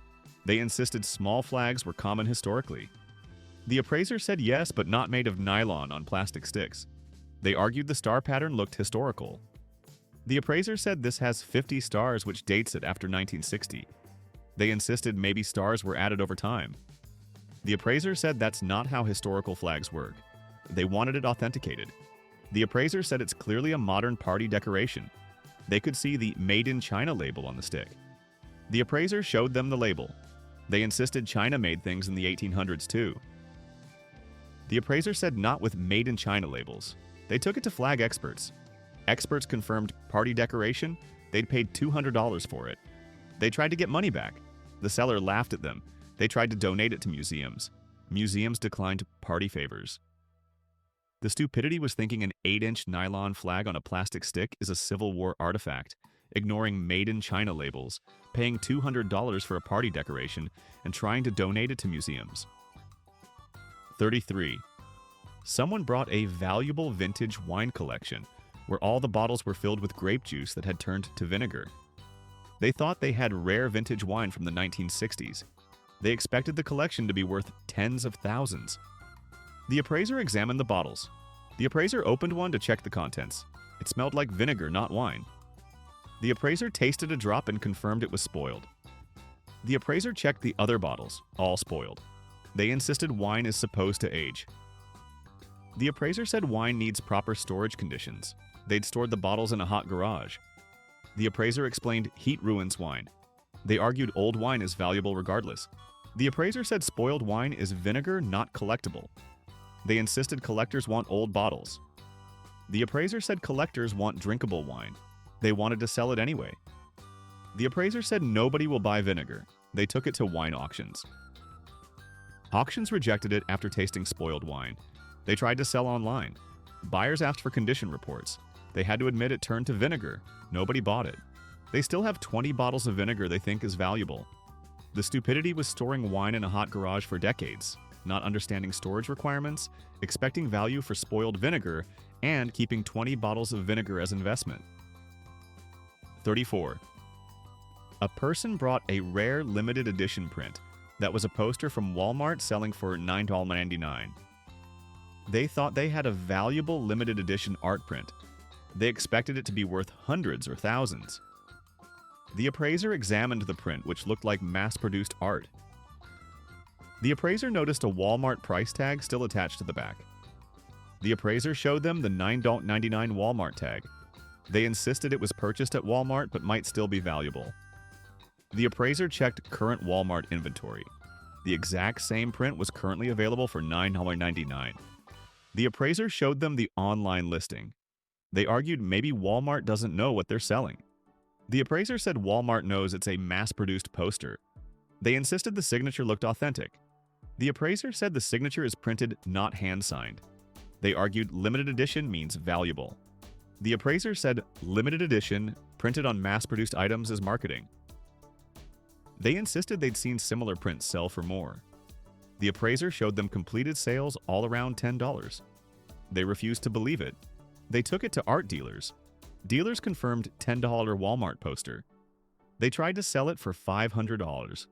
They insisted small flags were common historically. The appraiser said yes, but not made of nylon on plastic sticks. They argued the star pattern looked historical. The appraiser said this has 50 stars, which dates it after 1960. They insisted maybe stars were added over time. The appraiser said that's not how historical flags work. They wanted it authenticated. The appraiser said it's clearly a modern party decoration. They could see the Made in China label on the stick. The appraiser showed them the label. They insisted China made things in the 1800s too. The appraiser said not with Made in China labels. They took it to flag experts. Experts confirmed party decoration. They'd paid $200 for it. They tried to get money back. The seller laughed at them. They tried to donate it to museums. Museums declined party favors. The stupidity was thinking an 8-inch nylon flag on a plastic stick is a Civil War artifact, ignoring Made in China labels, paying $200 for a party decoration, and trying to donate it to museums. 33. Someone brought a valuable vintage wine collection where all the bottles were filled with grape juice that had turned to vinegar. They thought they had rare vintage wine from the 1960s. They expected the collection to be worth tens of thousands. The appraiser examined the bottles. The appraiser opened one to check the contents. It smelled like vinegar, not wine. The appraiser tasted a drop and confirmed it was spoiled. The appraiser checked the other bottles, all spoiled. They insisted wine is supposed to age. The appraiser said wine needs proper storage conditions. They'd stored the bottles in a hot garage. The appraiser explained heat ruins wine. They argued old wine is valuable regardless. The appraiser said spoiled wine is vinegar, not collectible. They insisted collectors want old bottles. The appraiser said collectors want drinkable wine. They wanted to sell it anyway. The appraiser said nobody will buy vinegar. They took it to wine auctions. Auctions rejected it after tasting spoiled wine. They tried to sell online. Buyers asked for condition reports. They had to admit it turned to vinegar. Nobody bought it. They still have 20 bottles of vinegar they think is valuable. The stupidity was storing wine in a hot garage for decades, not understanding storage requirements, expecting value for spoiled vinegar, and keeping 20 bottles of vinegar as investment. 34. A person brought a rare limited edition print that was a poster from Walmart selling for $9.99. They thought they had a valuable limited edition art print. They expected it to be worth hundreds or thousands. The appraiser examined the print, which looked like mass-produced art. The appraiser noticed a Walmart price tag still attached to the back. The appraiser showed them the $9.99 Walmart tag. They insisted it was purchased at Walmart but might still be valuable. The appraiser checked current Walmart inventory. The exact same print was currently available for $9.99. The appraiser showed them the online listing. They argued maybe Walmart doesn't know what they're selling. The appraiser said Walmart knows it's a mass-produced poster. They insisted the signature looked authentic. The appraiser said the signature is printed, not hand-signed. They argued limited edition means valuable. The appraiser said limited edition, printed on mass-produced items is marketing. They insisted they'd seen similar prints sell for more. The appraiser showed them completed sales all around $10. They refused to believe it. They took it to art dealers. Dealers confirmed $10 Walmart poster. They tried to sell it for $500.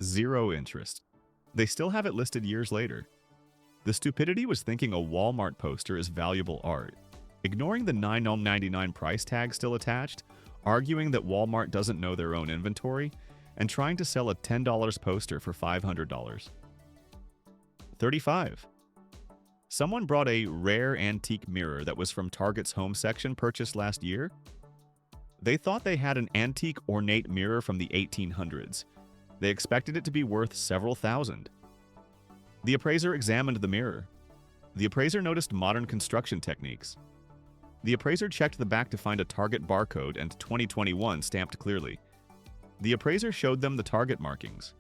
Zero interest. They still have it listed years later. The stupidity was thinking a Walmart poster is valuable art, ignoring the $9.99 price tag still attached, arguing that Walmart doesn't know their own inventory, and trying to sell a $10 poster for $500. 35. Someone brought a rare antique mirror that was from Target's home section purchased last year. They thought they had an antique ornate mirror from the 1800s. They expected it to be worth several thousand. The appraiser examined the mirror. The appraiser noticed modern construction techniques. The appraiser checked the back to find a Target barcode and 2021 stamped clearly. The appraiser showed them the Target markings.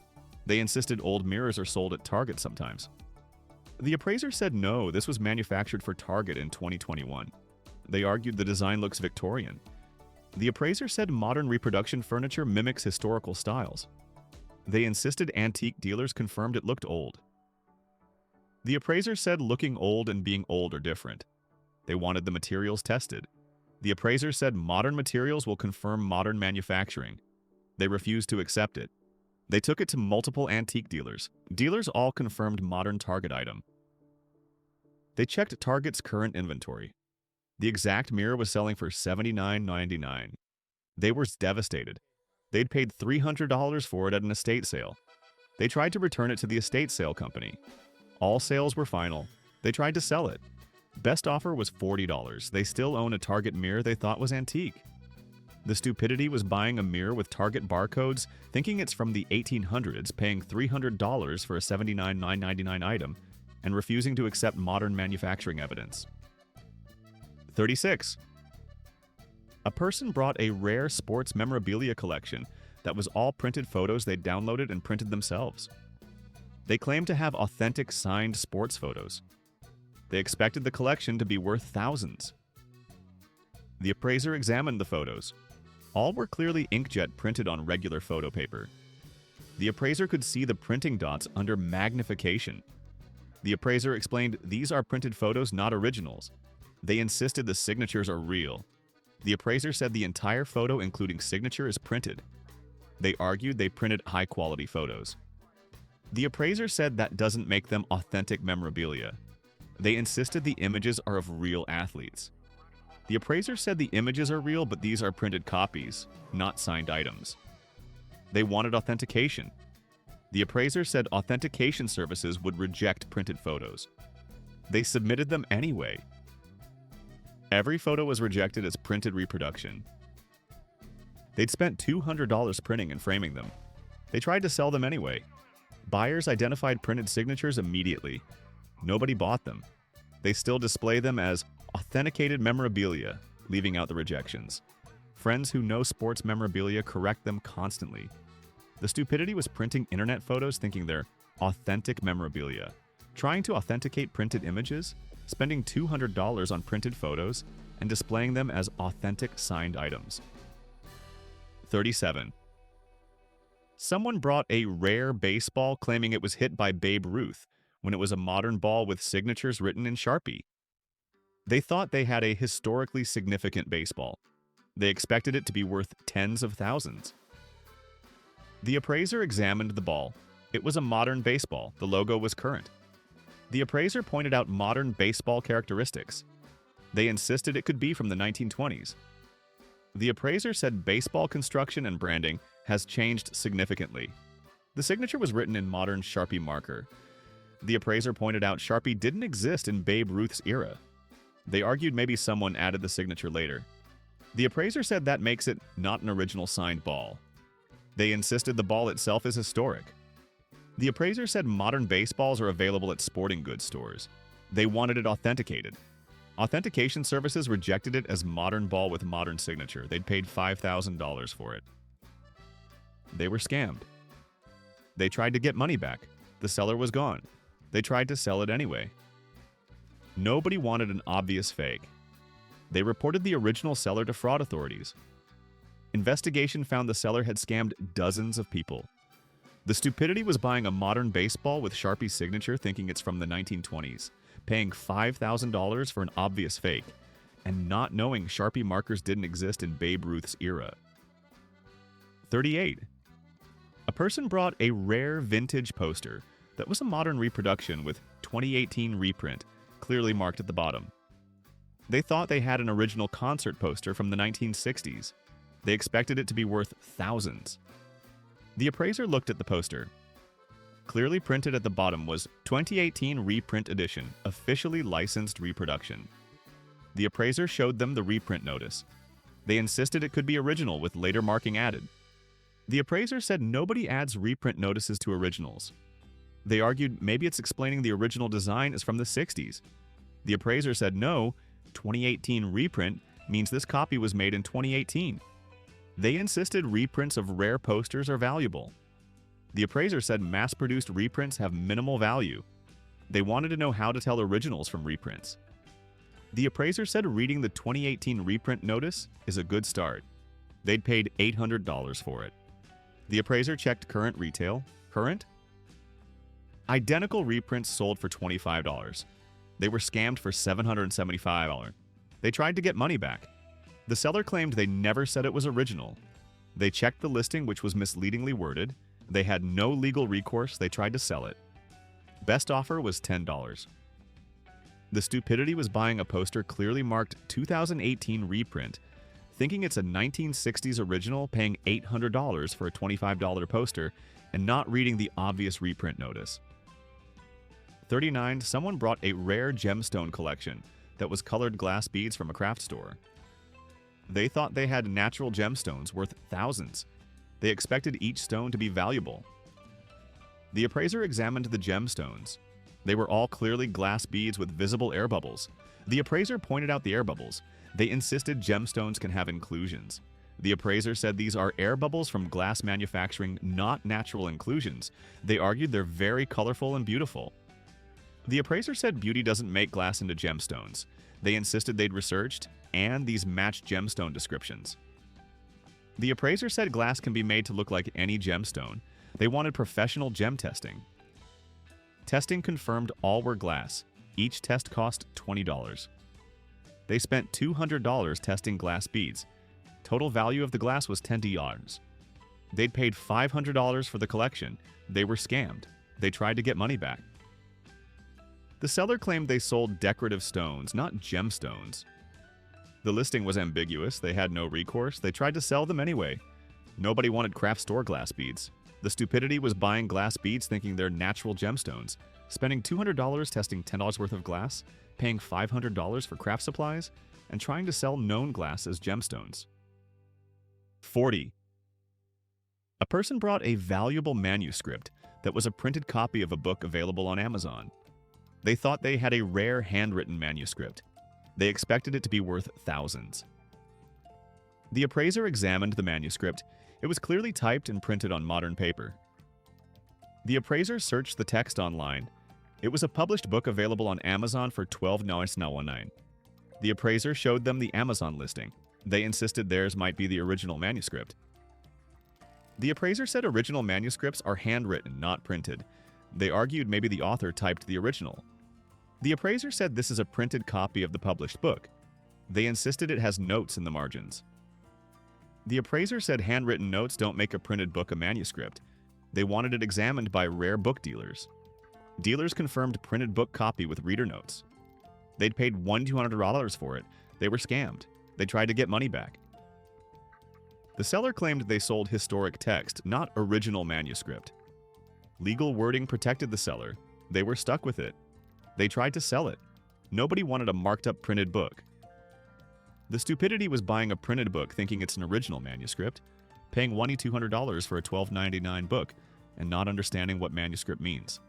They insisted old mirrors are sold at Target sometimes. The appraiser said no, this was manufactured for Target in 2021. They argued the design looks Victorian. The appraiser said modern reproduction furniture mimics historical styles. They insisted antique dealers confirmed it looked old. The appraiser said looking old and being old are different. They wanted the materials tested. The appraiser said modern materials will confirm modern manufacturing. They refused to accept it. They took it to multiple antique dealers. Dealers all confirmed modern Target item. They checked Target's current inventory. The exact mirror was selling for $79.99. They were devastated. They'd paid $300 for it at an estate sale. They tried to return it to the estate sale company. All sales were final. They tried to sell it. Best offer was $40. They still own a Target mirror they thought was antique. The stupidity was buying a mirror with Target barcodes, thinking it's from the 1800s, paying $300 for a $79.99 item, and refusing to accept modern manufacturing evidence. 36. A person brought a rare sports memorabilia collection that was all printed photos they'd downloaded and printed themselves. They claimed to have authentic signed sports photos. They expected the collection to be worth thousands. The appraiser examined the photos. All were clearly inkjet printed on regular photo paper. The appraiser could see the printing dots under magnification. The appraiser explained these are printed photos, not originals. They insisted the signatures are real. The appraiser said the entire photo, including signature, is printed. They argued they printed high-quality photos. The appraiser said that doesn't make them authentic memorabilia. They insisted the images are of real athletes. The appraiser said the images are real, but these are printed copies, not signed items. They wanted authentication. The appraiser said authentication services would reject printed photos. They submitted them anyway. Every photo was rejected as printed reproduction. They'd spent $200 printing and framing them. They tried to sell them anyway. Buyers identified printed signatures immediately. Nobody bought them. They still display them as authenticated memorabilia, leaving out the rejections. Friends who know sports memorabilia correct them constantly. The stupidity was printing internet photos thinking they're authentic memorabilia, trying to authenticate printed images, spending $200 on printed photos, and displaying them as authentic signed items. 37. Someone brought a rare baseball claiming it was hit by Babe Ruth when it was a modern ball with signatures written in Sharpie. They thought they had a historically significant baseball. They expected it to be worth tens of thousands. The appraiser examined the ball. It was a modern baseball. The logo was current. The appraiser pointed out modern baseball characteristics. They insisted it could be from the 1920s. The appraiser said baseball construction and branding has changed significantly. The signature was written in modern Sharpie marker. The appraiser pointed out Sharpie didn't exist in Babe Ruth's era. They argued maybe someone added the signature later. The appraiser said that makes it not an original signed ball. They insisted the ball itself is historic. The appraiser said modern baseballs are available at sporting goods stores. They wanted it authenticated. Authentication services rejected it as modern ball with modern signature. They'd paid $5,000 for it. They were scammed. They tried to get money back. The seller was gone. They tried to sell it anyway. Nobody wanted an obvious fake. They reported the original seller to fraud authorities. Investigation found the seller had scammed dozens of people. The stupidity was buying a modern baseball with Sharpie's signature thinking it's from the 1920s, paying $5,000 for an obvious fake, and not knowing Sharpie markers didn't exist in Babe Ruth's era. 38. A person brought a rare vintage poster that was a modern reproduction with 2018 reprint, clearly marked at the bottom. They thought they had an original concert poster from the 1960s. They expected it to be worth thousands. The appraiser looked at the poster. Clearly printed at the bottom was 2018 reprint edition, officially licensed reproduction. The appraiser showed them the reprint notice. They insisted it could be original with later marking added. The appraiser said nobody adds reprint notices to originals. They argued maybe it's explaining the original design is from the 60s. The appraiser said no, 2018 reprint means this copy was made in 2018. They insisted reprints of rare posters are valuable. The appraiser said mass-produced reprints have minimal value. They wanted to know how to tell originals from reprints. The appraiser said reading the 2018 reprint notice is a good start. They'd paid $800 for it. The appraiser checked current retail. Current? Identical reprints sold for $25. They were scammed for $775. They tried to get money back. The seller claimed they never said it was original. They checked the listing, which was misleadingly worded. They had no legal recourse. They tried to sell it. Best offer was $10. The stupidity was buying a poster clearly marked 2018 reprint, thinking it's a 1960s original, paying $800 for a $25 poster, and not reading the obvious reprint notice. 39. Someone brought a rare gemstone collection that was colored glass beads from a craft store. They thought they had natural gemstones worth thousands. They expected each stone to be valuable. The appraiser examined the gemstones. They were all clearly glass beads with visible air bubbles. The appraiser pointed out the air bubbles. They insisted gemstones can have inclusions. The appraiser said these are air bubbles from glass manufacturing, not natural inclusions. They argued they're very colorful and beautiful. The appraiser said beauty doesn't make glass into gemstones. They insisted they'd researched, and these matched gemstone descriptions. The appraiser said glass can be made to look like any gemstone. They wanted professional gem testing. Testing confirmed all were glass. Each test cost $20. They spent $200 testing glass beads. Total value of the glass was $10. They'd paid $500 for the collection. They were scammed. They tried to get money back. The seller claimed they sold decorative stones, not gemstones. The listing was ambiguous, they had no recourse, they tried to sell them anyway. Nobody wanted craft store glass beads. The stupidity was buying glass beads thinking they're natural gemstones, spending $200 testing $10 worth of glass, paying $500 for craft supplies, and trying to sell known glass as gemstones. 40. A person brought a valuable manuscript that was a printed copy of a book available on Amazon. They thought they had a rare handwritten manuscript. They expected it to be worth thousands. The appraiser examined the manuscript. It was clearly typed and printed on modern paper. The appraiser searched the text online. It was a published book available on Amazon for $12.99. The appraiser showed them the Amazon listing. They insisted theirs might be the original manuscript. The appraiser said original manuscripts are handwritten, not printed. They argued maybe the author typed the original. The appraiser said this is a printed copy of the published book. They insisted it has notes in the margins. The appraiser said handwritten notes don't make a printed book a manuscript. They wanted it examined by rare book dealers. Dealers confirmed printed book copy with reader notes. They'd paid $1,200 for it. They were scammed. They tried to get money back. The seller claimed they sold historic text, not original manuscript. Legal wording protected the seller. They were stuck with it. They tried to sell it. Nobody wanted a marked-up printed book. The stupidity was buying a printed book thinking it's an original manuscript, paying $2,200 for a $12.99 book, and not understanding what manuscript means.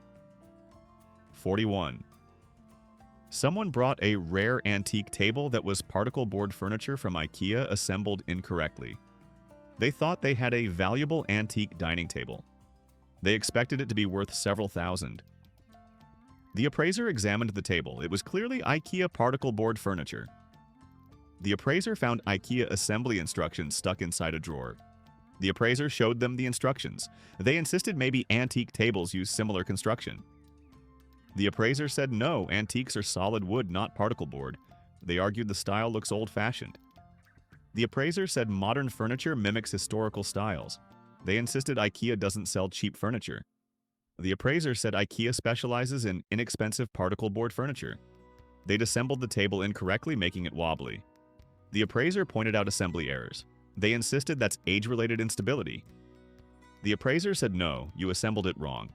41. Someone brought a rare antique table that was particle board furniture from IKEA assembled incorrectly. They thought they had a valuable antique dining table. They expected it to be worth several thousand. The appraiser examined the table. It was clearly IKEA particle board furniture. The appraiser found IKEA assembly instructions stuck inside a drawer. The appraiser showed them the instructions. They insisted maybe antique tables use similar construction. The appraiser said no, antiques are solid wood, not particle board. They argued the style looks old-fashioned. The appraiser said modern furniture mimics historical styles. They insisted IKEA doesn't sell cheap furniture. The appraiser said IKEA specializes in inexpensive particle board furniture. They'd assembled the table incorrectly, making it wobbly. The appraiser pointed out assembly errors. They insisted that's age-related instability. The appraiser said no, you assembled it wrong.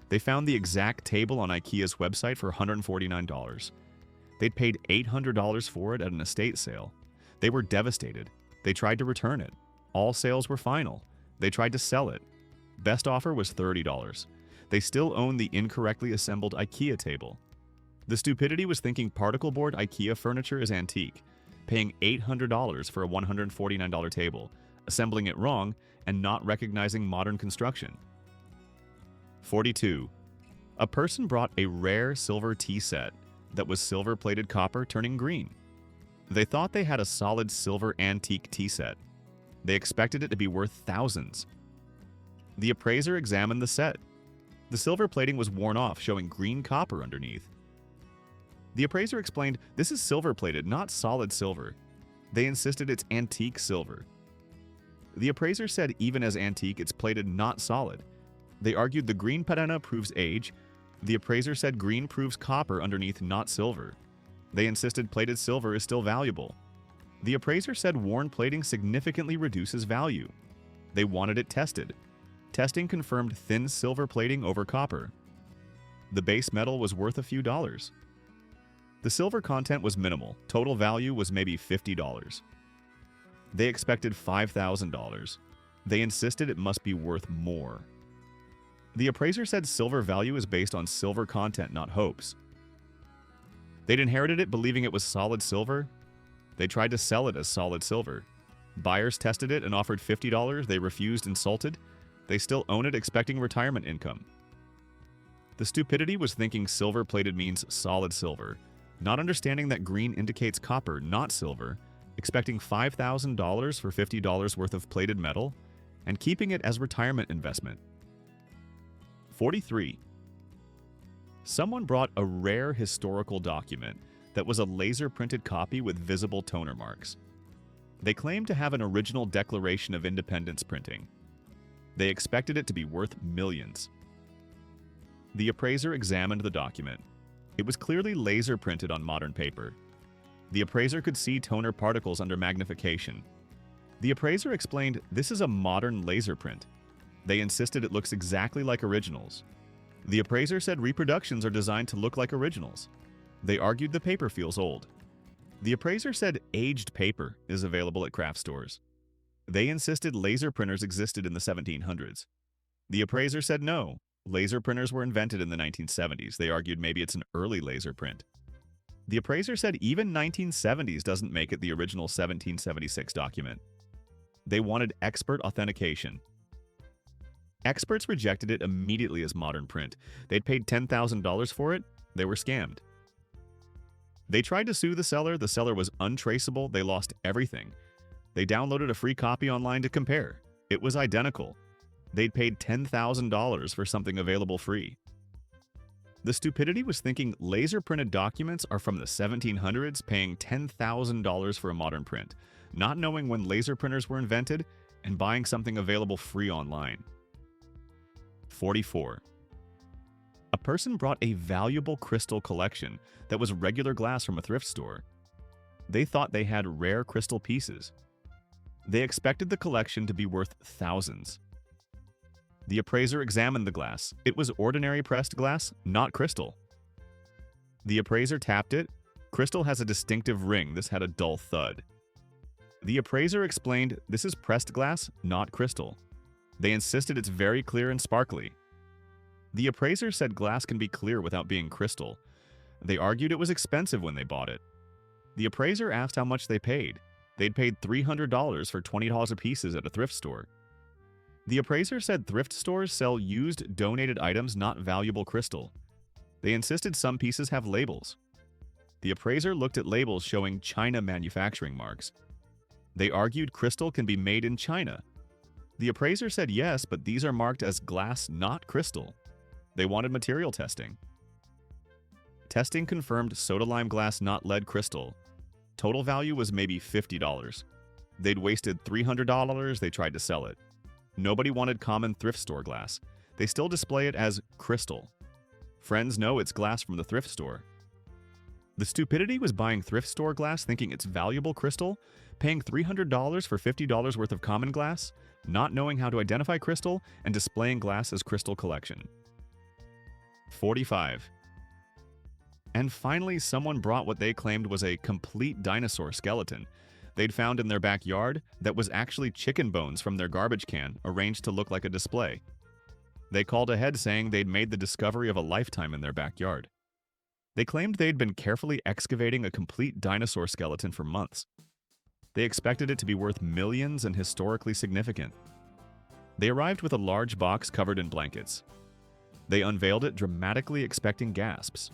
They found the exact table on IKEA's website for $149. They'd paid $800 for it at an estate sale. They were devastated. They tried to return it. All sales were final. They tried to sell it. Best offer was $30. They still own the incorrectly assembled IKEA table. The stupidity was thinking particle board IKEA furniture is antique, paying $800 for a $149 table, assembling it wrong, and not recognizing modern construction. 42. A person brought a rare silver tea set that was silver-plated copper turning green. They thought they had a solid silver antique tea set. They expected it to be worth thousands. The appraiser examined the set. The silver plating was worn off, showing green copper underneath. The appraiser explained, this is silver-plated, not solid silver. They insisted it's antique silver. The appraiser said even as antique, it's plated not solid. They argued the green patina proves age. The appraiser said green proves copper underneath, not silver. They insisted plated silver is still valuable. The appraiser said worn plating significantly reduces value. They wanted it tested. Testing confirmed thin silver plating over copper. The base metal was worth a few dollars. The silver content was minimal. Total value was maybe $50. They expected $5,000. They insisted it must be worth more. The appraiser said silver value is based on silver content, not hopes. They'd inherited it believing it was solid silver. They tried to sell it as solid silver. Buyers tested it and offered $50. They refused, insulted. They still own it, expecting retirement income. The stupidity was thinking silver-plated means solid silver, not understanding that green indicates copper, not silver, expecting $5,000 for $50 worth of plated metal, and keeping it as retirement investment. 43. Someone brought a rare historical document that was a laser-printed copy with visible toner marks. They claimed to have an original Declaration of Independence printing. They expected it to be worth millions. The appraiser examined the document. It was clearly laser-printed on modern paper. The appraiser could see toner particles under magnification. The appraiser explained this is a modern laser print. They insisted it looks exactly like originals. The appraiser said reproductions are designed to look like originals. They argued the paper feels old. The appraiser said aged paper is available at craft stores. They insisted laser printers existed in the 1700s. The appraiser said no, laser printers were invented in the 1970s. They argued maybe it's an early laser print. The appraiser said even 1970s doesn't make it the original 1776 document. They wanted expert authentication. Experts rejected it immediately as modern print. They'd paid $10,000 for it. They were scammed. They tried to sue the seller. The seller was untraceable. They lost everything. They downloaded a free copy online to compare. It was identical. They'd paid $10,000 for something available free. The stupidity was thinking laser-printed documents are from the 1700s, paying $10,000 for a modern print, not knowing when laser printers were invented, and buying something available free online. 44. A person brought a valuable crystal collection that was regular glass from a thrift store. They thought they had rare crystal pieces. They expected the collection to be worth thousands. The appraiser examined the glass. It was ordinary pressed glass, not crystal. The appraiser tapped it. Crystal has a distinctive ring. This had a dull thud. The appraiser explained this is pressed glass, not crystal. They insisted it's very clear and sparkly. The appraiser said glass can be clear without being crystal. They argued it was expensive when they bought it. The appraiser asked how much they paid. They'd paid $300 for $20 a pieces at a thrift store. The appraiser said thrift stores sell used, donated items, not valuable crystal. They insisted some pieces have labels. The appraiser looked at labels showing China manufacturing marks. They argued crystal can be made in China. The appraiser said yes, but these are marked as glass, not crystal. They wanted material testing. Testing confirmed soda lime glass, not lead crystal. Total value was maybe $50. They'd wasted $300. They tried to sell it. Nobody wanted common thrift store glass. They still display it as crystal. Friends know it's glass from the thrift store. The stupidity was buying thrift store glass thinking it's valuable crystal, paying $300 for $50 worth of common glass, not knowing how to identify crystal, and displaying glass as crystal collection. 45. And finally, someone brought what they claimed was a complete dinosaur skeleton they'd found in their backyard that was actually chicken bones from their garbage can, arranged to look like a display. They called ahead saying they'd made the discovery of a lifetime in their backyard. They claimed they'd been carefully excavating a complete dinosaur skeleton for months. They expected it to be worth millions and historically significant. They arrived with a large box covered in blankets. They unveiled it, dramatically expecting gasps.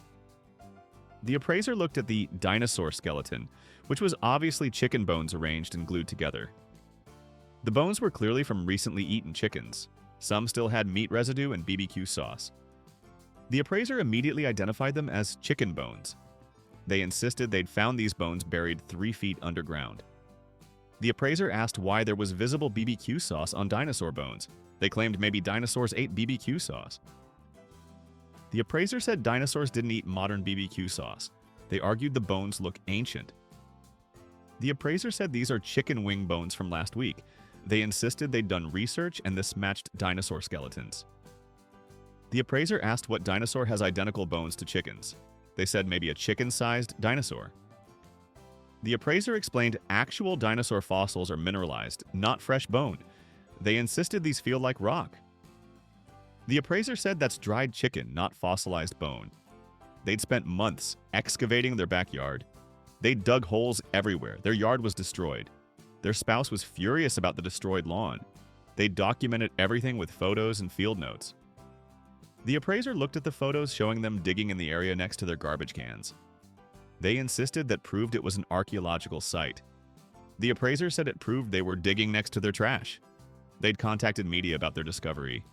The appraiser looked at the dinosaur skeleton, which was obviously chicken bones arranged and glued together. The bones were clearly from recently eaten chickens. Some still had meat residue and BBQ sauce. The appraiser immediately identified them as chicken bones. They insisted they'd found these bones buried 3 feet underground. The appraiser asked why there was visible BBQ sauce on dinosaur bones. They claimed maybe dinosaurs ate BBQ sauce. The appraiser said dinosaurs didn't eat modern BBQ sauce. They argued the bones look ancient. The appraiser said these are chicken wing bones from last week. They insisted they'd done research and this matched dinosaur skeletons. The appraiser asked what dinosaur has identical bones to chickens. They said maybe a chicken-sized dinosaur. The appraiser explained actual dinosaur fossils are mineralized, not fresh bone. They insisted these feel like rock. The appraiser said that's dried chicken, not fossilized bone. They'd spent months excavating their backyard. They'd dug holes everywhere. Their yard was destroyed. Their spouse was furious about the destroyed lawn. They documented everything with photos and field notes. The appraiser looked at the photos showing them digging in the area next to their garbage cans. They insisted that proved it was an archaeological site. The appraiser said it proved they were digging next to their trash. They'd contacted media about their discovery.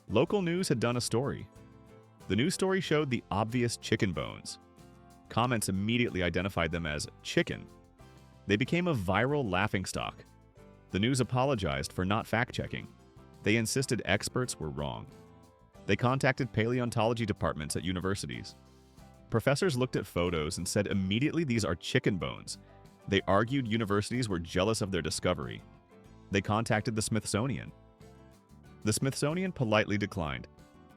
Local news had done a story. The news story showed the obvious chicken bones. Comments immediately identified them as chicken. They became a viral laughingstock. The news apologized for not fact-checking. They insisted experts were wrong. They contacted paleontology departments at universities. Professors looked at photos and said immediately these are chicken bones. They argued universities were jealous of their discovery. They contacted the Smithsonian. The Smithsonian politely declined.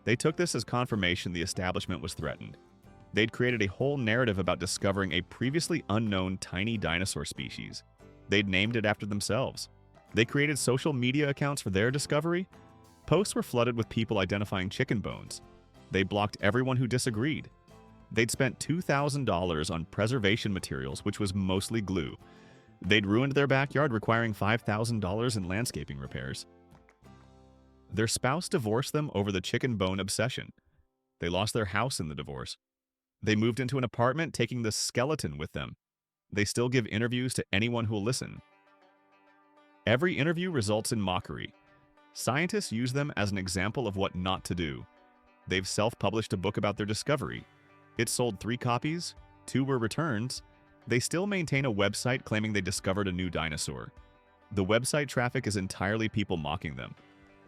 They took this as confirmation the establishment was threatened. They'd created a whole narrative about discovering a previously unknown tiny dinosaur species. They'd named it after themselves. They created social media accounts for their discovery. Posts were flooded with people identifying chicken bones. They blocked everyone who disagreed. They'd spent $2,000 on preservation materials, which was mostly glue. They'd ruined their backyard, requiring $5,000 in landscaping repairs. Their spouse divorced them over the chicken bone obsession. They lost their house in the divorce. They moved into an apartment, taking the skeleton with them. They still give interviews to anyone who'll listen. Every interview results in mockery. Scientists use them as an example of what not to do. They've self-published a book about their discovery. It sold 3 copies, 2 were returns. They still maintain a website claiming they discovered a new dinosaur. The website traffic is entirely people mocking them.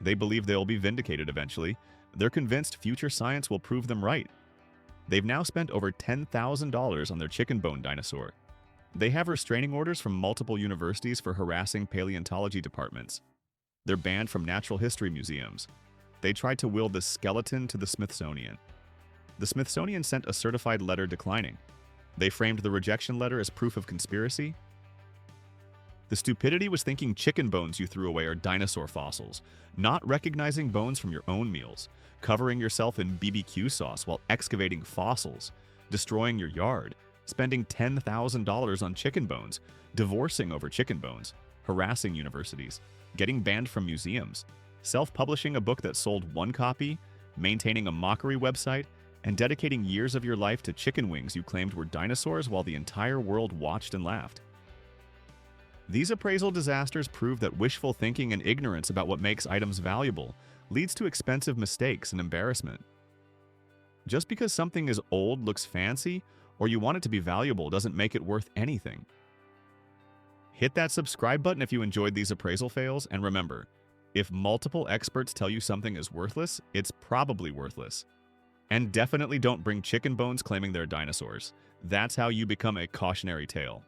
They believe they'll be vindicated eventually. They're convinced future science will prove them right. They've now spent over $10,000 on their chicken bone dinosaur. They have restraining orders from multiple universities for harassing paleontology departments. They're banned from natural history museums. They tried to will the skeleton to the Smithsonian. The Smithsonian sent a certified letter declining. They framed the rejection letter as proof of conspiracy. The stupidity was thinking chicken bones you threw away are dinosaur fossils, not recognizing bones from your own meals, covering yourself in BBQ sauce while excavating fossils, destroying your yard, spending $10,000 on chicken bones, divorcing over chicken bones, harassing universities, getting banned from museums, self-publishing a book that sold 1 copy, maintaining a mockery website, and dedicating years of your life to chicken wings you claimed were dinosaurs while the entire world watched and laughed. These appraisal disasters prove that wishful thinking and ignorance about what makes items valuable leads to expensive mistakes and embarrassment. Just because something is old, looks fancy, or you want it to be valuable doesn't make it worth anything. Hit that subscribe button if you enjoyed these appraisal fails, and remember, if multiple experts tell you something is worthless, it's probably worthless. And definitely don't bring chicken bones claiming they're dinosaurs. That's how you become a cautionary tale.